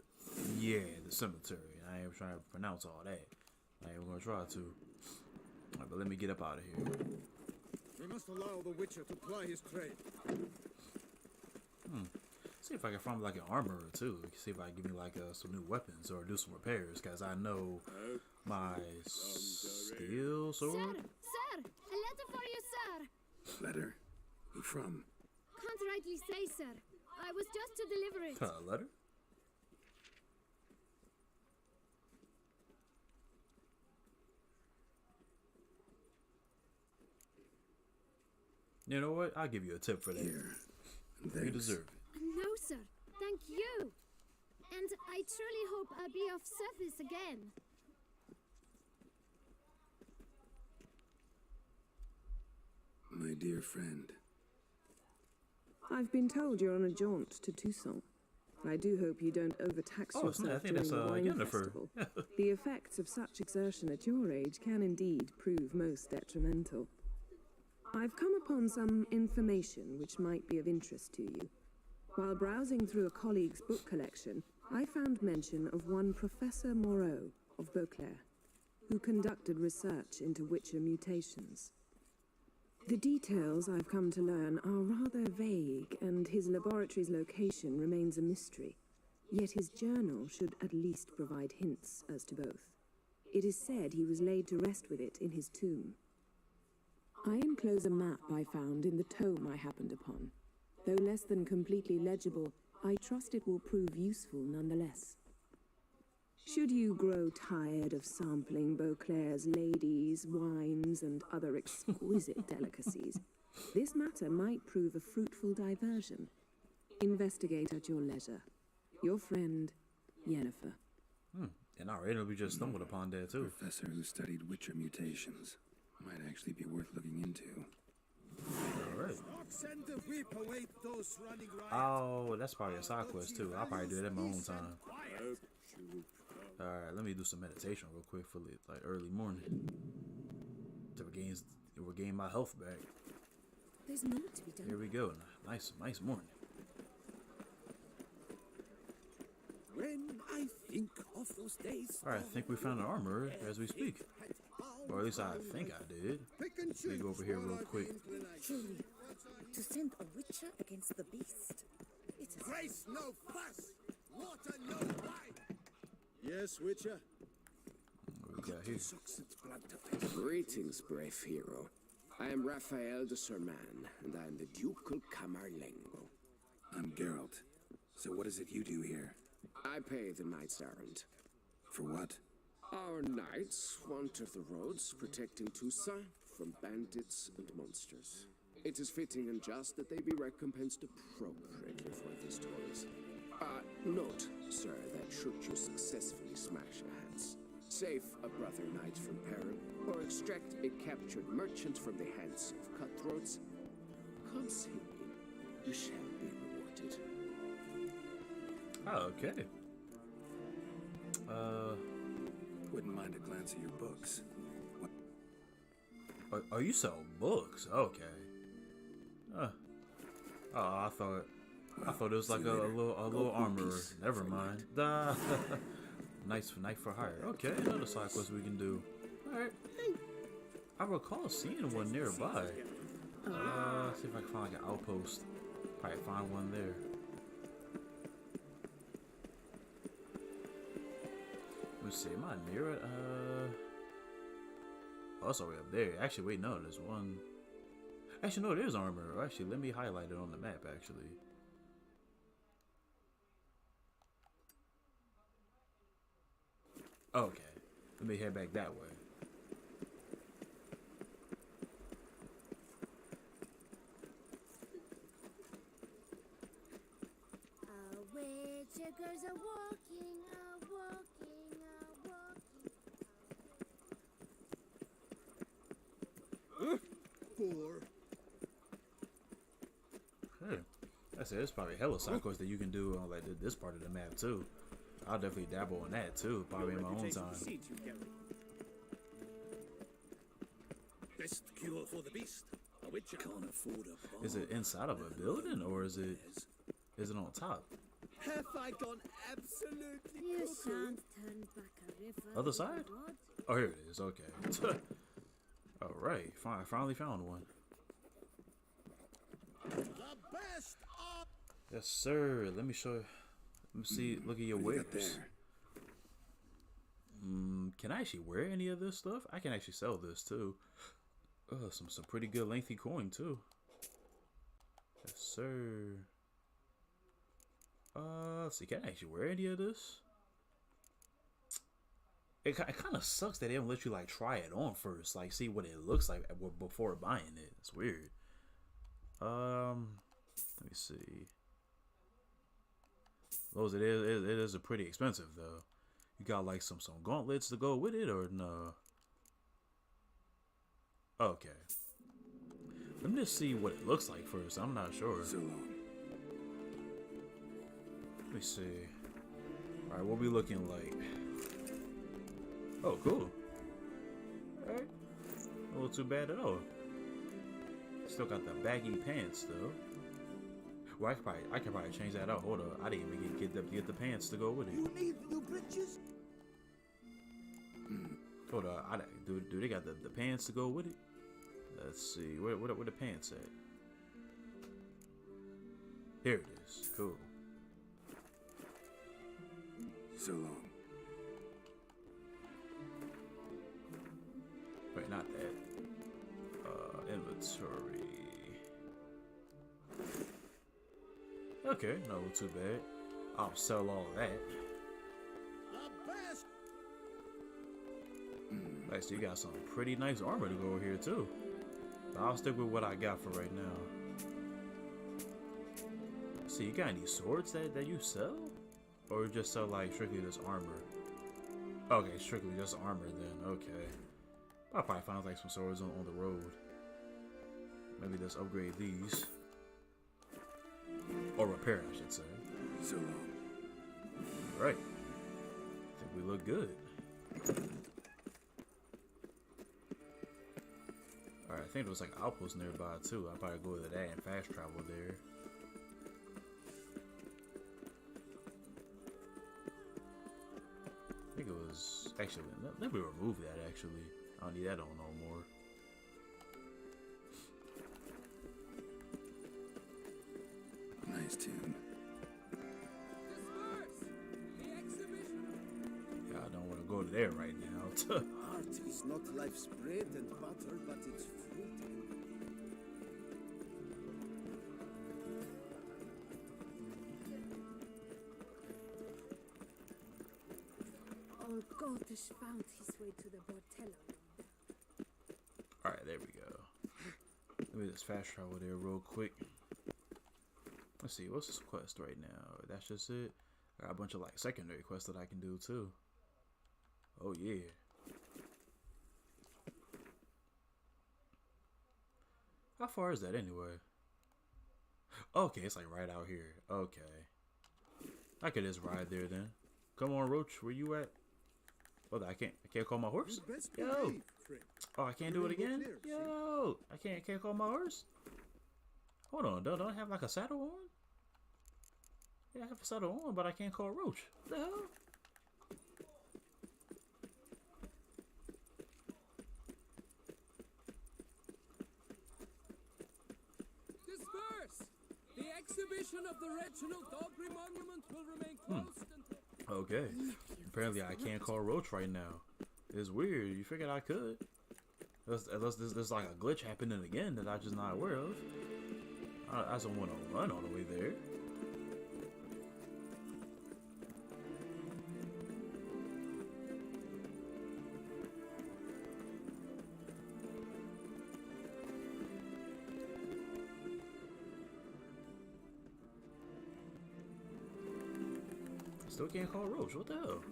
[SPEAKER 1] the cemetery. I ain't trying to pronounce all that. I ain't gonna try to. Alright, but let me get up out of here.
[SPEAKER 4] We must allow the Witcher to ply his trade.
[SPEAKER 1] See if I can find like an armorer too. See if I can give me like some new weapons or do some repairs, cause I know my steel sword.
[SPEAKER 13] Sir, a letter for you, sir.
[SPEAKER 3] Letter? Who from?
[SPEAKER 13] Can't rightly say, sir. I was just to deliver it.
[SPEAKER 1] A letter? You know what? I'll give you a tip for that.
[SPEAKER 3] Here.
[SPEAKER 1] You deserve it.
[SPEAKER 13] No, sir. Thank you. And I truly hope I'll be of service again.
[SPEAKER 3] My dear friend.
[SPEAKER 17] I've been told you're on a jaunt to Toussaint. I do hope you don't overtax yourself during the wine festival. The effects of such exertion at your age can indeed prove most detrimental. I've come upon some information which might be of interest to you. While browsing through a colleague's book collection, I found mention of one Professor Moreau of Beauclair, who conducted research into Witcher mutations. The details I've come to learn are rather vague, and his laboratory's location remains a mystery. Yet his journal should at least provide hints as to both. It is said he was laid to rest with it in his tomb. I enclose a map I found in the tome I happened upon. Though less than completely legible, I trust it will prove useful nonetheless. Should you grow tired of sampling Beauclair's ladies, wines, and other exquisite delicacies, this matter might prove a fruitful diversion. Investigate at your leisure. Your friend, Yennefer.
[SPEAKER 1] And already we just stumbled upon that too.
[SPEAKER 3] Professor who studied Witcher mutations. Might actually be worth looking into.
[SPEAKER 1] Alright. Oh, that's probably a side quest too. I'll probably do it at my own time. Alright, let me do some meditation real quick for like early morning. To regain my health back.
[SPEAKER 10] There's more to be done.
[SPEAKER 1] Here we go. Nice morning.
[SPEAKER 5] When I think of those days.
[SPEAKER 1] Alright, I think we found an armor as we speak. Or at least I think I did. Let me go over here real quick.
[SPEAKER 10] Truly, to send a witcher against the beast. It's a
[SPEAKER 5] Grace no fuss, water no wine.
[SPEAKER 4] Yes, Witcher?
[SPEAKER 1] What we got here?
[SPEAKER 18] Greetings, brave hero. I am Raphael de Serman, and I am the Ducal Camarlengo.
[SPEAKER 3] I'm Geralt. So what is it you do here?
[SPEAKER 18] I pay the knight's errand.
[SPEAKER 3] For what?
[SPEAKER 18] Our knights wander the roads, protecting Toussaint from bandits and monsters. It is fitting and just that they be recompensed appropriately for these toils. Note, sir, that should you successfully smash a hands, save a brother knight from peril, or extract a captured merchant from the hands of cutthroats, come see me. You shall be rewarded.
[SPEAKER 1] Oh, okay.
[SPEAKER 3] Wouldn't mind a glance at your books.
[SPEAKER 1] Oh, you sell books? Okay. Oh, I thought it was like a little armorer. Never mind. Nice night for hire. Okay, another side quest we can do. All right. I recall seeing one nearby. See if I can find like an outpost. Probably find one there. Let's see. Am I near it? Oh, it's all the way up there. Actually, wait, no, there's one. Actually, no, there's armor. Actually, let me highlight it on the map, actually. Okay. Let me head back that way.
[SPEAKER 13] Chickers are walking, walking.
[SPEAKER 2] Poor.
[SPEAKER 1] Hey, that's it. There's probably hella side quests that you can do on like this part of the map too. I'll definitely dabble in that too, probably in my own time.
[SPEAKER 2] Best cure for the beast. A witcher can't afford a bomb.
[SPEAKER 1] Is it inside of a building or is it on top?
[SPEAKER 16] Have I gone absolutely
[SPEAKER 13] You
[SPEAKER 16] cuckoo?
[SPEAKER 13] shan't turn back a river.
[SPEAKER 1] Other side? Oh, here it is. Okay. All right. Fine. Finally found one.
[SPEAKER 2] The best of.
[SPEAKER 1] Yes, sir. Let me show you. Let me see. Look at your wares. Can I actually wear any of this stuff? I can actually sell this too. Some pretty good lengthy coin too. Yes, sir. Let's see. Can I actually wear any of this? It kind of sucks that they don't let you like try it on first, like see what it looks like before buying it. It's weird. Let me see. Those it is a pretty expensive though. You got like some gauntlets to go with it or no? Okay. Let me just see what it looks like first. I'm not sure.
[SPEAKER 3] So long.
[SPEAKER 1] Let me see. All right, what we looking like? Oh, cool. All right. A little too bad at all. Still got the baggy pants though. Well, I could probably change that out. Hold on, I didn't even get the pants to go with it.
[SPEAKER 2] You need new bridges.
[SPEAKER 1] Hold on, do they got the pants to go with it? Let's see, where the pants at? Here it is. Cool.
[SPEAKER 3] So long.
[SPEAKER 1] Wait, not that. Inventory. Okay, no, too bad. I'll sell all of that.
[SPEAKER 2] The best.
[SPEAKER 1] Nice, so you got some pretty nice armor to go here too. But I'll stick with what I got for right now. See, you got any swords that you sell? Or you just sell like strictly this armor? Okay, strictly just armor then, okay. I'll probably find like some swords on the road. Maybe just upgrade these. Or repair, I should say.
[SPEAKER 3] So long.
[SPEAKER 1] Right. I think we look good. Alright, I think there was like outposts nearby too. I'll probably go to that and fast travel there. I think it was actually, let me remove that actually. I don't need that on no more.
[SPEAKER 3] Nice tune.
[SPEAKER 1] Yeah, I don't want to go to there right now.
[SPEAKER 16] Art is not life's bread and butter, but it's fruit and...
[SPEAKER 13] Old Gotish found his way to the Bordello.
[SPEAKER 1] Alright, there we go. Let me just fast travel there real quick. Let's see, what's this quest right now? That's just it. I got a bunch of like secondary quests that I can do too. Oh yeah. How far is that anyway? Okay, it's like right out here. Okay. I could just ride there then. Come on, Roach, where you at? Oh, I can't call my horse? Yo! Oh, I can't do it again? Yo! I can't call my horse? Hold on, don't I have like a saddle on? Yeah, I have a saddle on, but I can't call Roach. What the hell?
[SPEAKER 6] Disperse! The exhibition of the Reginald Aubrey monument will remain closed until...
[SPEAKER 1] Okay. Apparently I can't call Roach right now. It's weird. You figured I could. Unless there's like a glitch happening again that I'm just not aware of. I just don't want to run all the way there. Still can't call Roach. What the hell?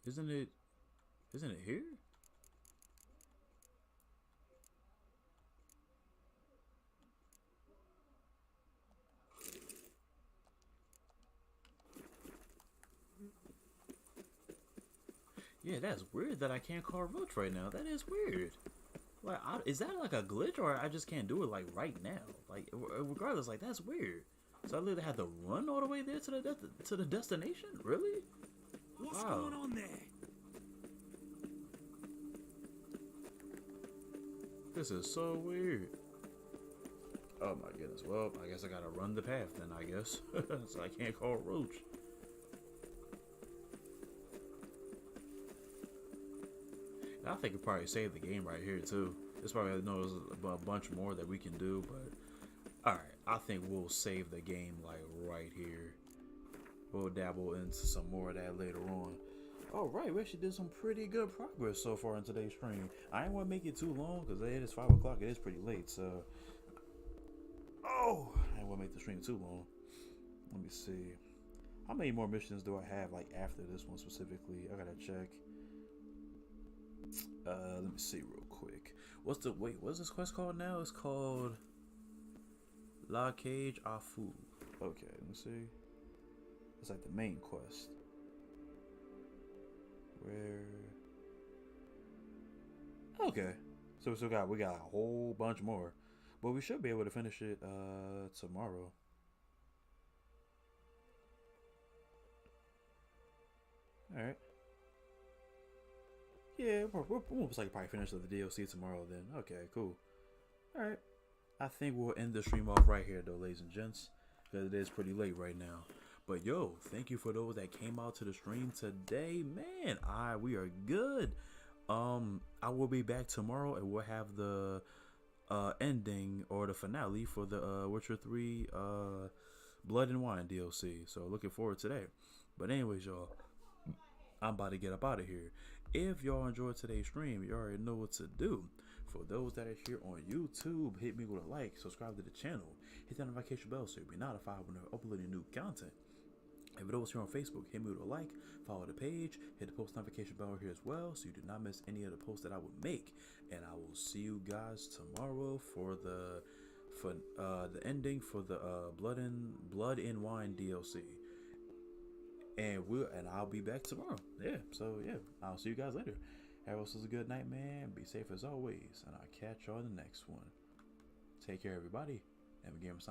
[SPEAKER 1] Isn't it here? Yeah, that's weird that I can't call Roach right now. That is weird. Like, is that like a glitch, or I just can't do it like right now? Like, regardless, like that's weird. So I literally had to run all the way there to the destination. Really?
[SPEAKER 6] What's going on there?
[SPEAKER 1] This is so weird. Oh my goodness. Well, I guess I gotta run the path then, I guess. So I can't call Roach. I think we probably save the game right here too. There's probably there's a bunch more that we can do, but alright, I think we'll save the game like right here. We'll dabble into some more of that later on. Alright, we actually did some pretty good progress so far in today's stream. I ain't want to make it too long because it is 5 o'clock. It is pretty late, so... Oh! I ain't want to make the stream too long. Let me see. How many more missions do I have, like, after this one specifically? I gotta check. Let me see real quick. What's this quest called now? It's called... La Cage Afu. Okay, let me see. It's like the main quest. Okay, so we got a whole bunch more, but we should be able to finish it tomorrow. All right. Yeah, we'll most likely probably finish the DLC tomorrow then. Okay, cool. All right. I think we'll end the stream off right here though, ladies and gents, because it is pretty late right now. But yo, thank you for those that came out to the stream today, man. We are good. I will be back tomorrow and we'll have the ending or the finale for the Witcher 3 Blood and Wine DLC. So looking forward to that. But anyways, y'all, I'm about to get up out of here. If y'all enjoyed today's stream, you already know what to do. For those that are here on YouTube, hit me with a like, subscribe to the channel, hit that notification bell so you'll be notified when I'm uploading new content. And for those here on Facebook, hit me with a like, follow the page, hit the post notification bell here as well so you do not miss any of the posts that I would make. And I will see you guys tomorrow for the ending for the Blood and Wine DLC. And I'll be back tomorrow. Yeah, so yeah, I'll see you guys later. Have yourselves a good night, man. Be safe as always, and I'll catch y'all in the next one. Take care, everybody. Have a game.